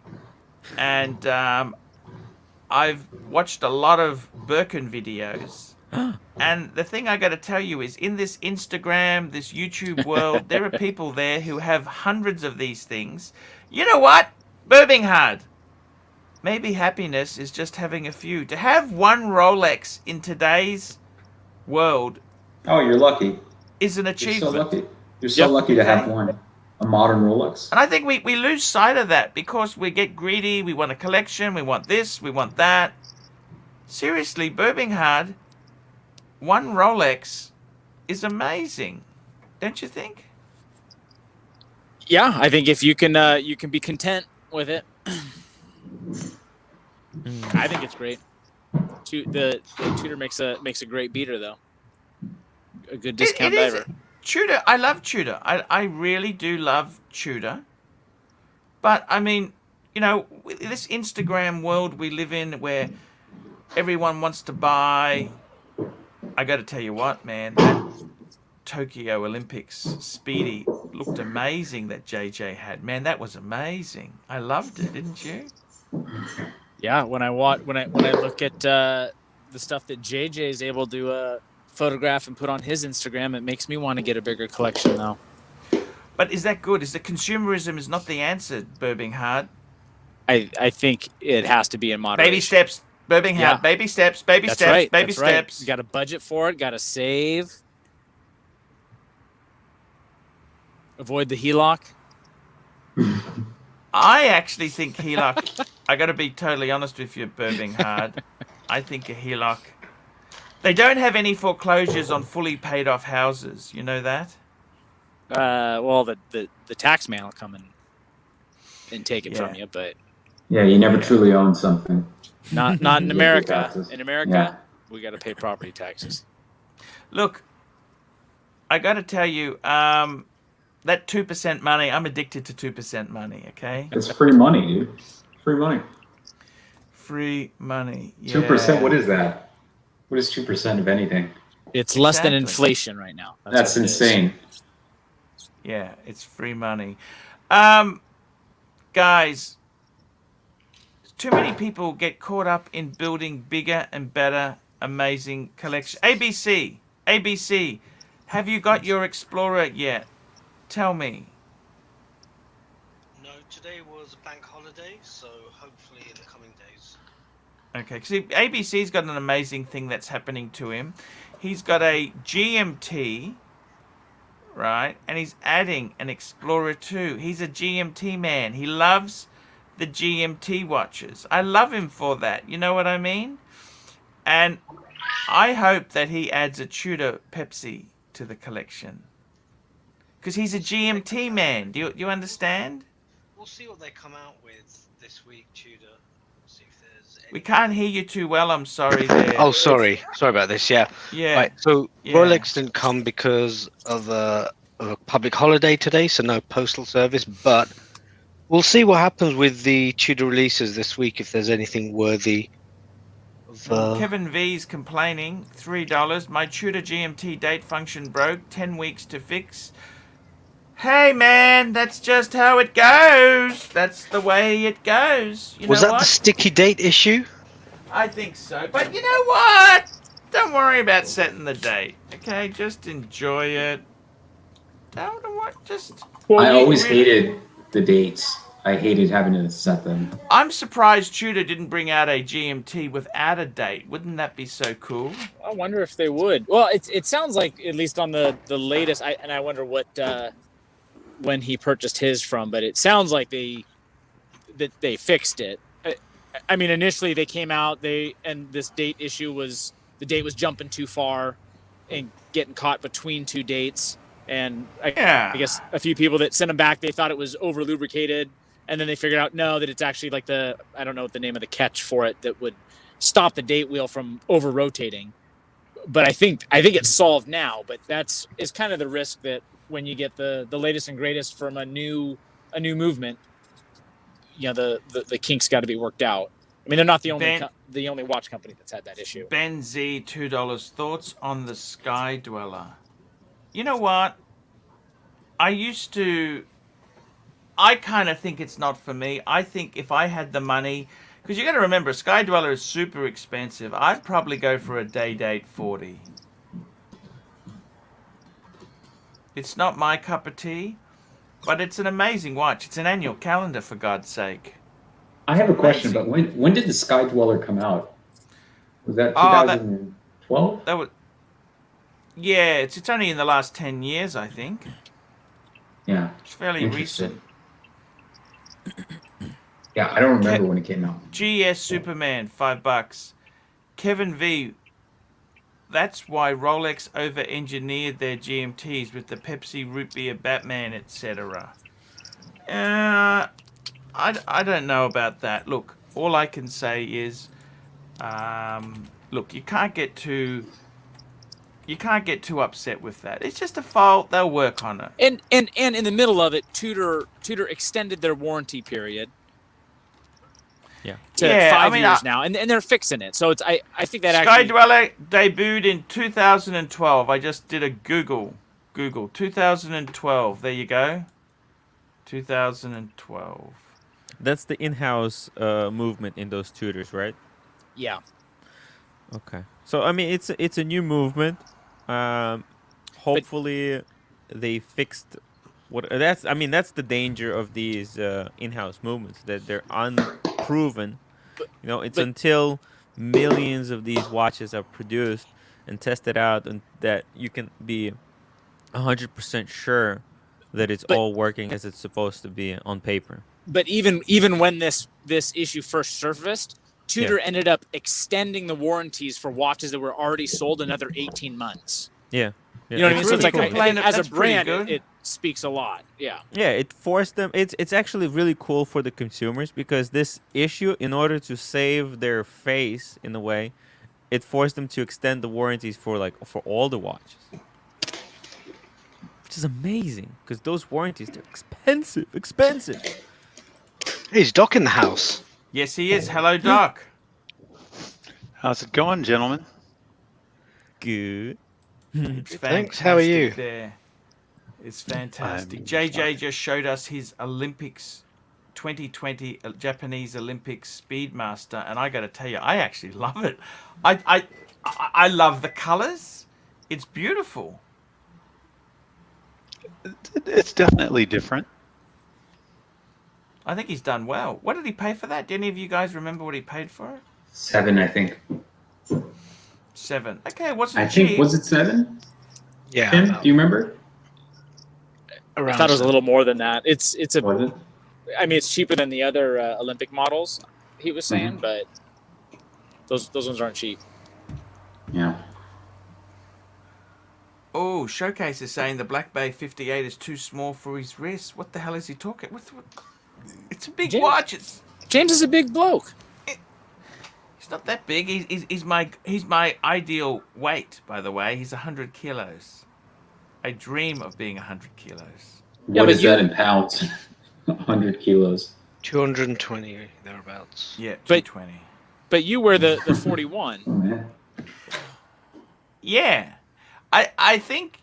and I've watched a lot of Birkin videos. And the thing I got to tell you is, in this Instagram, this YouTube world, there are people there who have hundreds of these things. You know what? Birmingham. Maybe happiness is just having a few. To have one Rolex in today's world Oh, you're lucky. is an You're so achievement. lucky. You're so Yep. lucky to have Okay. one. A modern Rolex. And I think we lose sight of that because we get greedy. We want a collection. We want this. We want that. Seriously, Birmingham, one Rolex is amazing. Don't you think? Yeah, I think if you can be content with it, I think it's great. The Tudor makes a great beater though. A good discount It is. diver. Tudor, I love Tudor. I really do love Tudor. But, I mean, you know, this Instagram world we live in where everyone wants to buy... I got to tell you what, man, that Tokyo Olympics Speedy looked amazing that JJ had. Man, that was amazing. I loved it, didn't you? Yeah, when I look at the stuff that JJ is able to photograph and put on his Instagram, it makes me want to get a bigger collection now. But is that good? Is the consumerism is not the answer, Birminghard? I think it has to be in moderation. Baby steps, Birminghard. Yeah. Baby steps, baby That's steps, right. baby That's right. steps. You got to budget for it. Got to save. Avoid the HELOC. I actually think HELOC... I got to be totally honest with you, Birminghard. I think a HELOC... They don't have any foreclosures on fully paid off houses. You know that? Well, the tax man will come and take it Yeah. from you, but Yeah, you never truly own something. not in You pay America. taxes. In America, Yeah. we got to pay property taxes. Look, I got to tell you, that 2% money, I'm addicted to 2% money, okay? It's free money, dude. Free money. Free money. Yeah. 2%. What is that? What is 2% of anything? It's less than Exactly. inflation right now. That's what it is. insane. Yeah, it's free money. Guys, too many people get caught up in building bigger and better, amazing collection. ABC, have you got your Explorer yet? Tell me. No, today was a bank holiday, so hopefully in the coming days. Okay, see, ABC's got an amazing thing that's happening to him. He's got a GMT, right? And he's adding an Explorer 2. He's a GMT man. He loves the GMT watches. I love him for that. You know what I mean? And I hope that he adds a Tudor Pepsi to the collection. Because he's a GMT man. Do you understand? We'll see what they come out with this week, Tudor. See if there's any... We can't hear you too well. I'm sorry there. Oh, sorry about this. Yeah. Yeah. Right. So Yeah. Rolex didn't come because of a public holiday today, so no postal service. But we'll see what happens with the Tudor releases this week. If there's anything worthy of. Kevin V's complaining. $3. My Tudor GMT date function broke. 10 weeks to fix. Hey man, that's just how it goes. That's the way it goes. You Was know that what? the sticky date issue? I think so. But you know what? Don't worry about setting the date. Okay, just enjoy it. Don't what? Just. I always hated the dates. I hated having to set them. I'm surprised Tudor didn't bring out a GMT without a date. Wouldn't that be so cool? I wonder if they would. Well, it sounds like, at least on the latest, I wonder what when he purchased his from, but it sounds like they fixed it. I mean, initially they came out, and this date issue was the date was jumping too far and getting caught between two dates. And I guess a few people that sent them back, they thought it was over lubricated, and then they figured out no, that it's actually like I don't know what the name of the catch for it that would stop the date wheel from over rotating. But I think it's solved now. But is kind of the risk that when you get the latest and greatest from a new movement, you know, the kinks got to be worked out. I mean, they're not the only watch company that's had that issue. Ben Z, $2. Thoughts on the Sky Dweller? You know what? I kind of think it's not for me. I think if I had the money, because you got to remember, a Sky Dweller is super expensive. I'd probably go for a day date 40. It's not my cup of tea, but it's an amazing watch. It's an annual calendar, for God's sake. I have a question, but when did the Sky Dweller come out? Was that 2012? That was. Yeah, it's only in the last 10 years, I think. Yeah. It's fairly recent. Yeah, I don't remember when it came out. GS Superman, $5. Kevin V. That's why Rolex over-engineered their GMTs with the Pepsi Root Beer Batman, etc. I don't know about that. Look, all I can say is, look, you can't get too You can't get too upset with that. It's just a fault. They'll work on it. And in the middle of it, Tudor extended their warranty period. Yeah. To Yeah, 5 I mean, years now, and they're fixing it. So it's I think that Sky actually Dweller debuted in 2012. I just did a Google 2012. There you go. 2012. That's the in-house movement in those Tudors, right? yeah. Okay. So I mean, it's a new movement. Hopefully, they fixed what. That's the danger of these in-house movements, that they're unproven. You know, it's until millions of these watches are produced and tested out, and that you can be 100% sure that it's all working as it's supposed to be on paper. But even when this issue first surfaced, Tudor ended up extending the warranties for watches that were already sold another 18 months. Yeah. You know what I mean? It's So it's like really cool. I think as a That's pretty brand, good. it speaks a lot. Yeah. Yeah, it forced them. It's actually really cool for the consumers, because this issue, in order to save their face in a way, it forced them to extend the warranties for all the watches, which is amazing, because those warranties, they're expensive. He's Doc in the house. Yes, he is. Hello, Doc. How's it going, gentlemen? Good. It's Thanks, how are you? fantastic there. It's fantastic. JJ just showed us his Olympics 2020 Japanese Olympics Speedmaster, and I got to tell you, I actually love it. I love the colors. It's beautiful. It's definitely different. I think he's done well. What did he pay for that? Do any of you guys remember what he paid for it? 7, I think. 7. Okay, it wasn't I cheap. think, was it 7? Yeah. Tim, do you remember? I thought it was a little more than that. It's a. Was it? I mean, it's cheaper than the other Olympic models. He was saying, Mhm. but those ones aren't cheap. Yeah. Oh, Showcase is saying the Black Bay 58 is too small for his wrist. What the hell is he talking? What? It's a big James- watch. James is a big bloke. He's not that big. He's my ideal weight, by the way. He's 100 kilos. I dream of being 100 kilos. Yeah, What but is that in pounds? 100 kilos. 220 thereabouts. Yeah, But- 220. But you wear the 41. Oh, man. Yeah, I think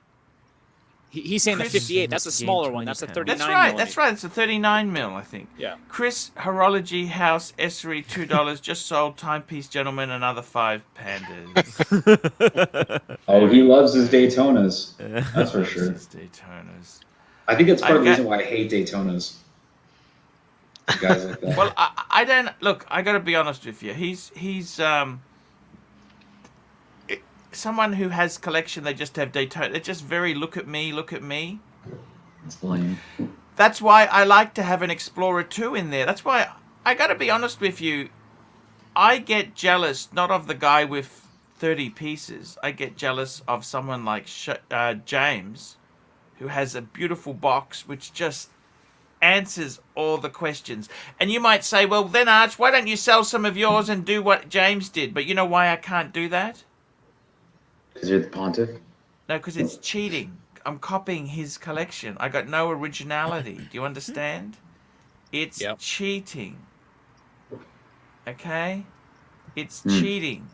He's saying the Chris- 58. That's a smaller one. That's a 39. that's right. That's right. It's a 39 mil, I think. Yeah. Chris Horology House Essery $2 just sold timepiece gentleman another 5 pandas. Oh, he loves his Daytonas. That's for sure. It's Daytonas. I think it's part of the I reason why I hate Daytonas. Guys like that. Well, I don't look. I got to be honest with you. He's someone who has collection. They just have Daytona. They're just very look at me. It's lame. That's why I like to have an Explorer 2 in there. That's why I got to be honest with you. I get jealous not of the guy with 30 pieces. I get jealous of someone like James, who has a beautiful box which just answers all the questions. And you might say, well, then, Arch, why don't you sell some of yours and do what James did? But you know why I can't do that? Because you're the pontiff? No, because it's cheating. I'm copying his collection. I got no originality. Do you understand? It's cheating. Okay? It's cheating.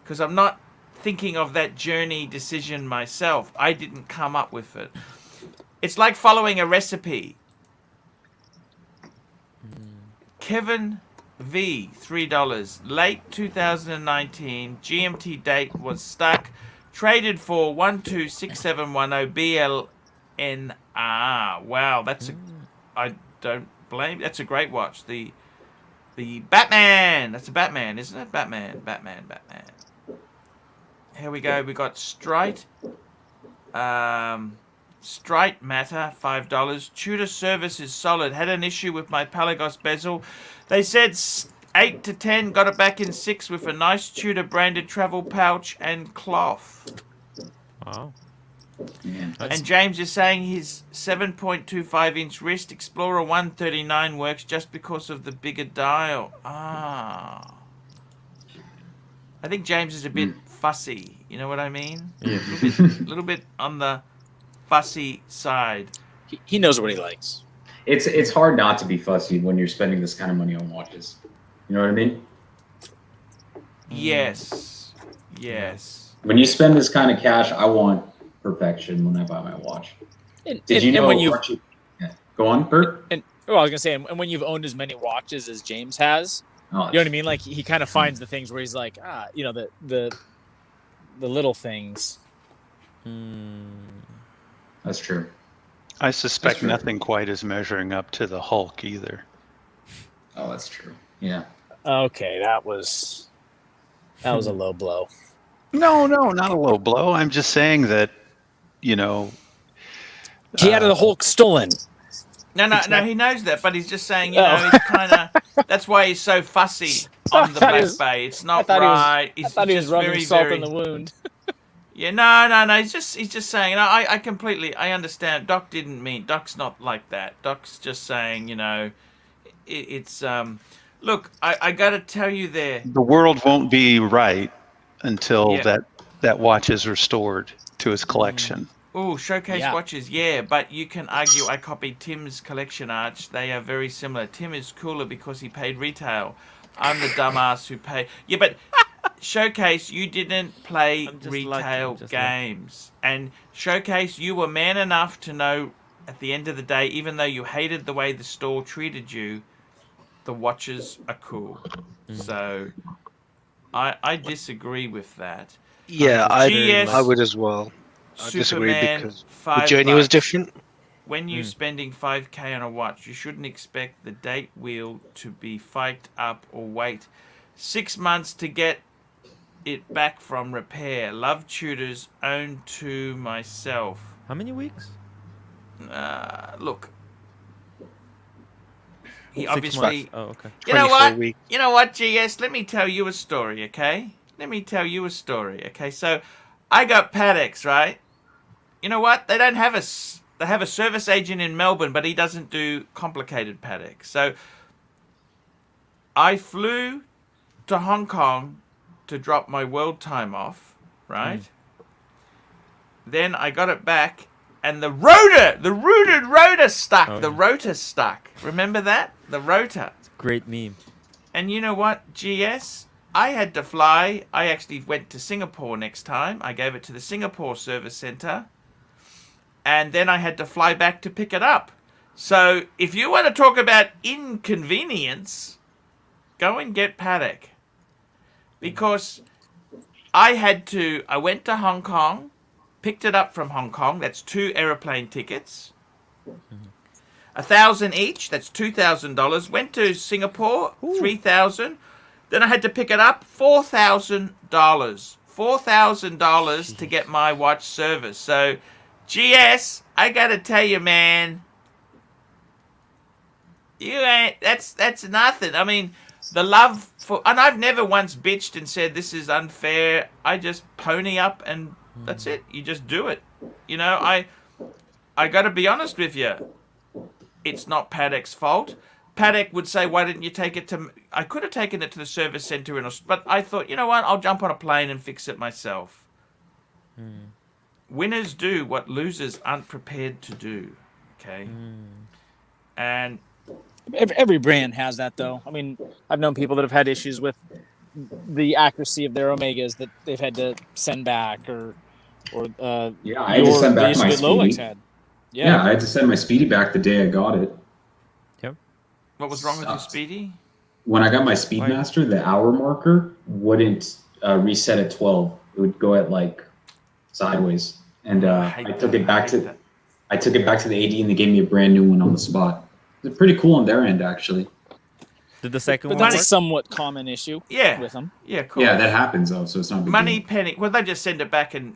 Because I'm not thinking of that journey decision myself. I didn't come up with it. It's like following a recipe. Kevin V, $3. Late 2019. GMT date was stuck. Traded for 126710 BLNR. Wow, that's I don't blame. That's a great watch. The Batman. That's a Batman, isn't it? Batman. Here we go. We got Strite. Strite Matter, $5. Tudor service is solid. Had an issue with my Palagos bezel. They said 8 to 10. Got it back in 6 with a nice Tudor branded travel pouch and cloth. Wow. Yeah. And James is saying his 7.25-inch wrist Explorer 139 works just because of the bigger dial. I think James is a bit fussy. You know what I mean? Yeah. A little bit on the fussy side. He knows what he likes. It's hard not to be fussy when you're spending this kind of money on watches. You know what I mean? Yes. When you spend this kind of cash, I want perfection when I buy my watch. Did you know? when you Yeah. Go on, Bert. I was gonna say, and when you've owned as many watches as James has, Oh, you know what I mean? Like he kind of finds the things where he's like, the little things. That's true. I suspect That's true. nothing quite is measuring up to the Hulk either. Oh, that's true. Yeah. Okay, that was a low blow. No, not a low blow. I'm just saying that, He had the Hulk stolen. No, he knows that, but he's just saying, he's kind of. That's why he's so fussy on the Black Bay. It's not right. I thought he was rubbing salt in the wound. Yeah, no. He's just saying. I completely. I understand. Doc's not like that. Doc's just saying. It's. Look, I got to tell you there. the world won't be right until that watch is restored to its collection. Oh, showcase watches, yeah, but you can argue I copied Tim's collection, Arch. They are very similar. Tim is cooler because he paid retail. I'm the dumbass who paid. Yeah, but Showcase, you didn't play retail games. And Showcase, you were man enough to know at the end of the day, even though you hated the way the store treated you, the watches are cool. So I disagree with that. Yeah, GS, I would as well. I disagree Superman, because the journey $5. was different. When you're spending $5K on a watch, you shouldn't expect the date wheel to be fiked up or wait 6 months to get it back from repair. Love Tudors, owned to myself. How many weeks? Look. He 6 obviously. months. Oh, okay. You know what? weeks. You know what, GS? Let me tell you a story, okay? So, I got Patek's, right? You know what? They don't have They have a service agent in Melbourne, but he doesn't do complicated Patek. So I flew to Hong Kong to drop my world time off, right? Then I got it back, and the rooted rotor stuck. Oh. The rotor stuck. Remember that? The rotor. Great meme. And you know what, GS? I had to fly. I actually went to Singapore next time. I gave it to the Singapore service center. And then I had to fly back to pick it up. So if you want to talk about inconvenience, go and get Patek. Because I went to Hong Kong, picked it up from Hong Kong. That's 2 aeroplane tickets. $1,000 each. That's $2,000. Went to Singapore, $3,000. Then I had to pick it up, $4,000. $4,000 to get my watch service. So, GS, I gotta tell you, man, that's nothing. I mean, the love for, and I've never once bitched and said this is unfair. I just pony up and that's it. You just do it. I gotta be honest with you. It's not Patek's fault. Patek would say, why didn't you take it to... I could have taken it to the service centre, but I thought, you know what, I'll jump on a plane and fix it myself. Winners do what losers aren't prepared to do, okay? And... Every brand has that, though. I mean, I've known people that have had issues with the accuracy of their Omegas that they've had to send back, or yeah, I had to send back my Rolex Speedy. had. Yeah, I had to send my Speedy back the day I got it. What was wrong with your Speedy? When I got my Speedmaster, the hour marker wouldn't reset at 12. It would go at like sideways, and I took it back to the AD, and they gave me a brand new one on the spot. It's pretty cool on their end, actually. Did the second But one that's a work? somewhat common issue. Yeah. With them. Yeah, cool. Yeah, that happens though, so it's not a big Money deal. penny. Well, they just send it back and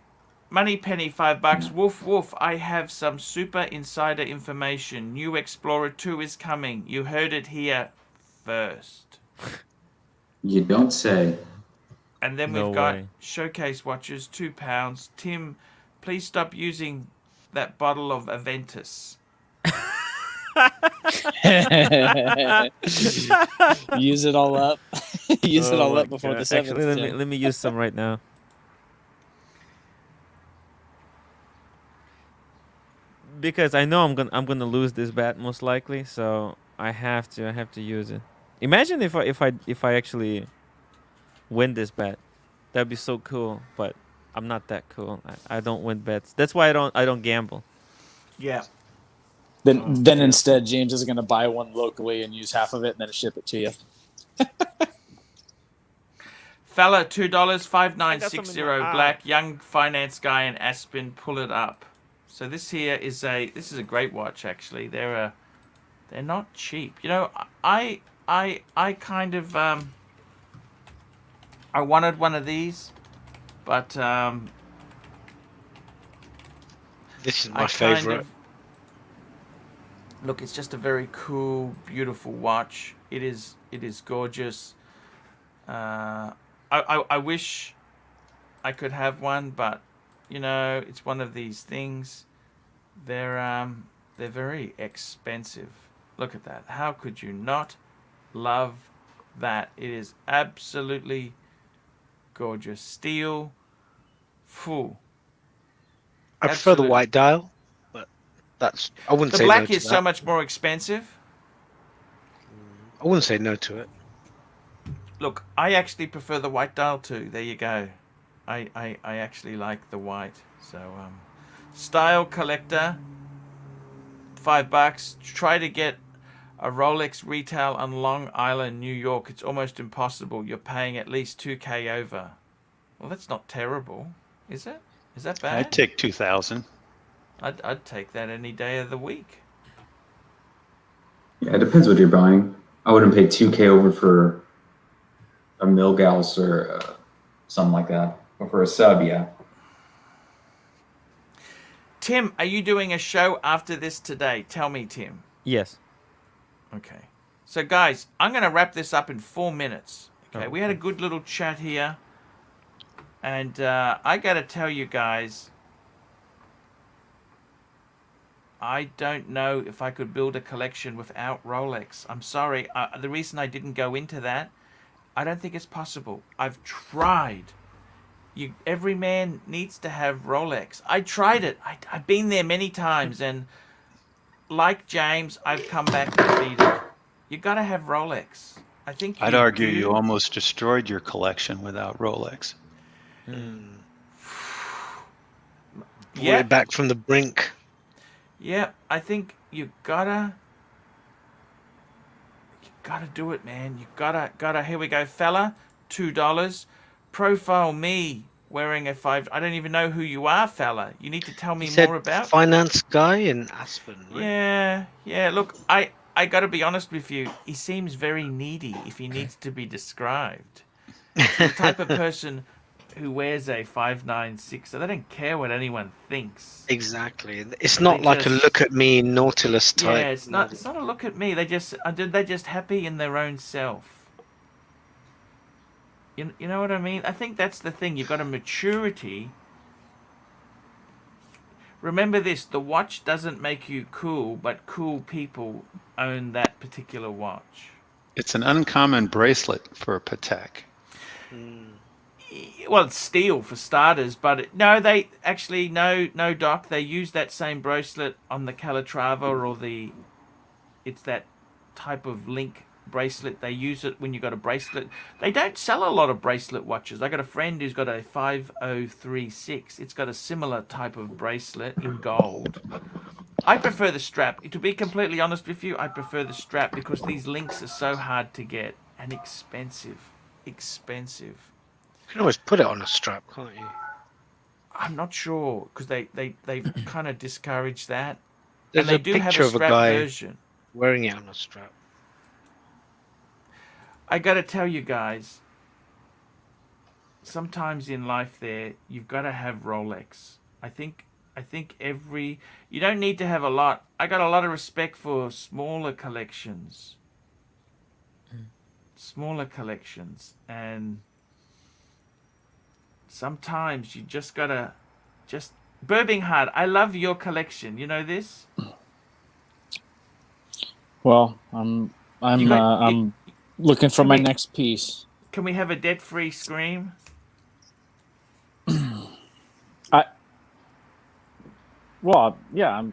money penny $5. Woof woof. I have some super insider information. New Explorer 2 is coming. You heard it here first. You don't say. And then No we've got way. showcase watches, £2. Tim, please stop using that bottle of Aventus. Use it all up. Use it all Oh my up before God. the 7th. Actually, let me use some right now. because I know I'm gonna lose this bet most likely, so I have to use it. Imagine if I actually win this bet, that'd be so cool. But I'm not that cool. I don't win bets. That's why I don't gamble. Yeah. Then instead, James is going to buy one locally and use half of it and then ship it to you. Fella, $2, in my eye. black, young finance guy in Aspen, pull it up. So this here is a great watch actually. They're not cheap. You know, I kind of I wanted one of these, but This is I my kind favorite. of look. It's just a very cool, beautiful watch. It is gorgeous. I wish I could have one, but you know, it's one of these things. They're very expensive. Look at that. How could you not love that? It is absolutely gorgeous. Steel. Full. I prefer the white dial, but I wouldn't The say no black to is that. so much more expensive. I wouldn't say no to it. Look, I actually prefer the white dial too. There you go. I actually like the white. So style collector, $5. Try to get a Rolex retail on Long Island, New York. It's almost impossible. You're paying at least $2,000 over. Well, that's not terrible, is it? Is that bad? I'd take 2,000. I'd take that any day of the week. Yeah, it depends what you're buying. I wouldn't pay $2,000 over for a Milgauss or something like that. But for a sub, yeah. Tim, are you doing a show after this today? Tell me, Tim. Yes. Okay. So, guys, I'm going to wrap this up in 4 minutes. Okay. Oh, We had a good little chat here. And I got to tell you guys, I don't know if I could build a collection without Rolex. I'm sorry. The reason I didn't go into that, I don't think it's possible. I've tried. Every man needs to have Rolex. I tried it. I've been there many times, and like James, I've come back defeated. You got to have Rolex. I think I'd you argue do. you almost destroyed your collection without Rolex. Yeah. Way back from the brink. Yeah, I think you gotta do it, man. You gotta. Here we go, fella. $2. Profile me wearing a 5. I don't even know who you are, fella. You need to tell me You said more about. finance guy in Aspen, right? Yeah. Look, I gotta be honest with you. He seems very needy if he needs to be described. He's the type of person who wears a 596, so they don't care what anyone thinks. Exactly. It's not like a just- look at me Nautilus type. Yeah, it's not a look at me. They're just happy in their own self. You know what I mean? I think that's the thing. You've got a maturity. Remember this, the watch doesn't make you cool, but cool people own that particular watch. It's an uncommon bracelet for a Patek. Well, it's steel for starters, but no, Doc. They use that same bracelet on the Calatrava or it's that type of link bracelet. They use it when you got a bracelet. They don't sell a lot of bracelet watches. I got a friend who's got a 5036. It's got a similar type of bracelet in gold. I prefer the strap. To be completely honest with you, I prefer the strap because these links are so hard to get and expensive. You can always put it on a strap, can't you? I'm not sure because they've kind of discouraged that. There's and they a do have picture a of a strap guy version. wearing it on a strap. I got to tell you guys, sometimes in life you've got to have Rolex. I think you don't need to have a lot. I got a lot of respect for smaller collections. And sometimes you just gotta Birmingham, I love your collection. You know this? Well, I'm looking for my next piece. Can we have a debt-free scream? Well, yeah,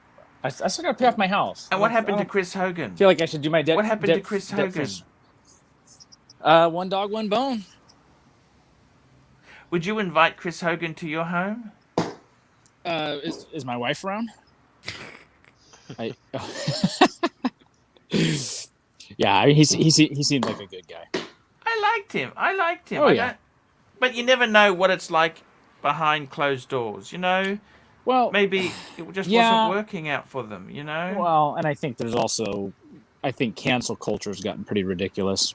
I still got to pay off my house. And what happened to Chris Hogan? I feel like I should do my debt. What happened to Chris Hogan? One dog, one bone. Would you invite Chris Hogan to your home? Is my wife around? Yeah, he seemed like a good guy. I liked him. Oh, yeah. But you never know what it's like behind closed doors, you know? Well, Maybe it just yeah. wasn't working out for them, you know? Well, and I think there's also, cancel culture has gotten pretty ridiculous.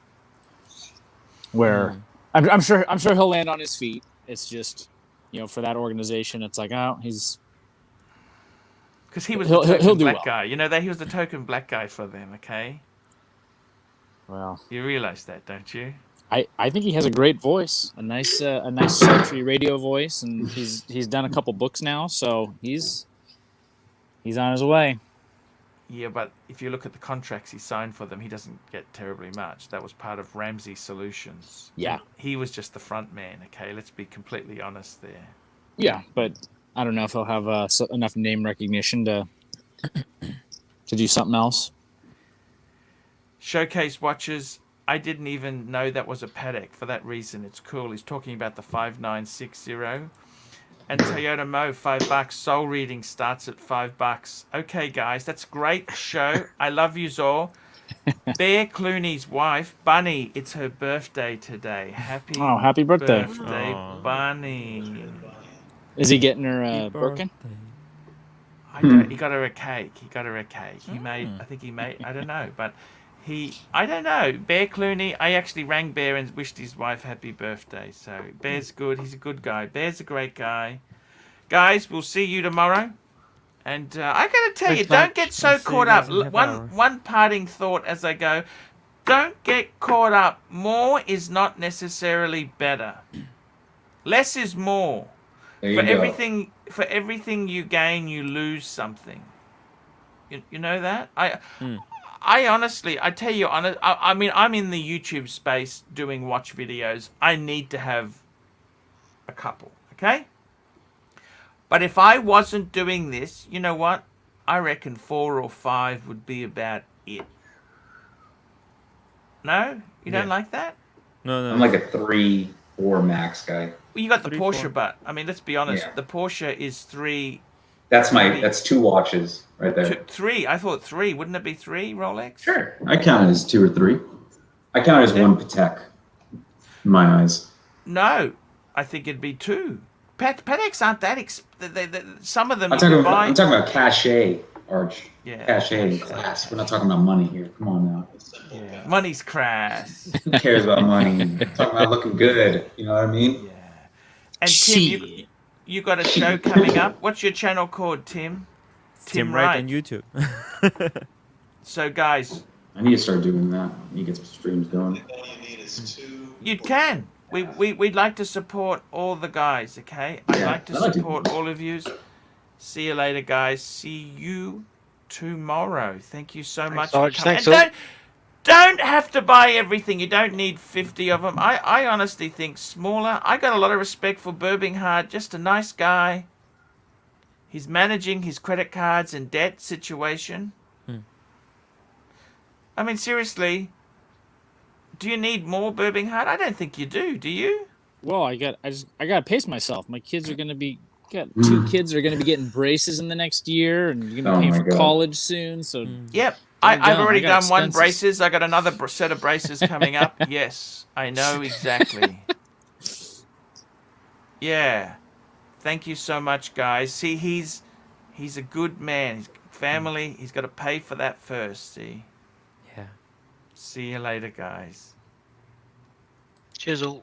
Where I'm sure he'll land on his feet. It's just, for that organization, it's like, oh, because he was he'll the token do black well. guy. You know, he was the token black guy for them, okay? Well, You realize that, don't you? I think he has a great voice, a nice sultry radio voice, and he's done a couple books now, so he's on his way. Yeah, but if you look at the contracts he signed for them, he doesn't get terribly much. That was part of Ramsey Solutions. Yeah. He was just the front man, okay? Let's be completely honest there. Yeah, but I don't know if he'll have enough name recognition to do something else. Showcase watches. I didn't even know that was a Patek. For that reason, it's cool. He's talking about the 5960. And Toyota Mo, $5. Soul reading starts at $5. Okay, guys, that's a great show. I love you all. Bear Clooney's wife, Bunny, it's her birthday today. Happy birthday. Bunny. Is he getting her Birkin? He got her a cake. He made, I don't know, but I don't know. Bear Clooney, I actually rang Bear and wished his wife happy birthday. So Bear's good. He's a good guy. Bear's a great guy. Guys, we'll see you tomorrow. And I got to tell you, don't get so caught up. One parting thought as I go. Don't get caught up. More is not necessarily better. Less is more. For everything you gain, you lose something. You know that? I honestly, I tell you honest, I mean, I'm in the YouTube space doing watch videos. I need to have a couple, okay? But if I wasn't doing this, you know what? I reckon 4 or 5 would be about it. No? You don't like that? No. I'm like a 3-4 max guy. Well, you got the 3, Porsche, 4. but I mean, let's be honest. Yeah. The Porsche is 3. That's 2 watches right there. 3. I thought 3. Wouldn't it be 3 Rolex? Sure. I count it as 2 or 3. I count it as 1 Patek in my eyes. No, I think it'd be 2. Pateks aren't that some of them I'm talking about cachet, Arch. Yeah. Cachet and class. We're not talking about money here. Come on now. Yeah. Money's crass. Who cares about money? We're talking about looking good. You know what I mean? Yeah. And Tim, you got a show coming up. What's your channel called, Tim? Tim Wright on YouTube. So, guys, I need to start doing that. I need to get some streams going. you can. We'd like to support all the guys, okay? I'd like to support all of you. See you later, guys. See you tomorrow. Thank you so much for coming. And don't have to buy everything. You don't need 50 of them. I honestly think smaller. I got a lot of respect for Birmingham. Just a nice guy. He's managing his credit cards and debt situation. I mean, seriously, do you need more Birmingham? I don't think you do. Do you? Well, I gotta pace myself. My kids are gonna be 2 kids are gonna be getting braces in the next year, and you're gonna be paying for college soon. So yep, I've already done 1 braces. I got another set of braces coming up. Yes, I know exactly. Yeah, thank you so much, guys. See, he's a good man. He's family. He's got to pay for that first. See. Yeah. See you later, guys. Chisel.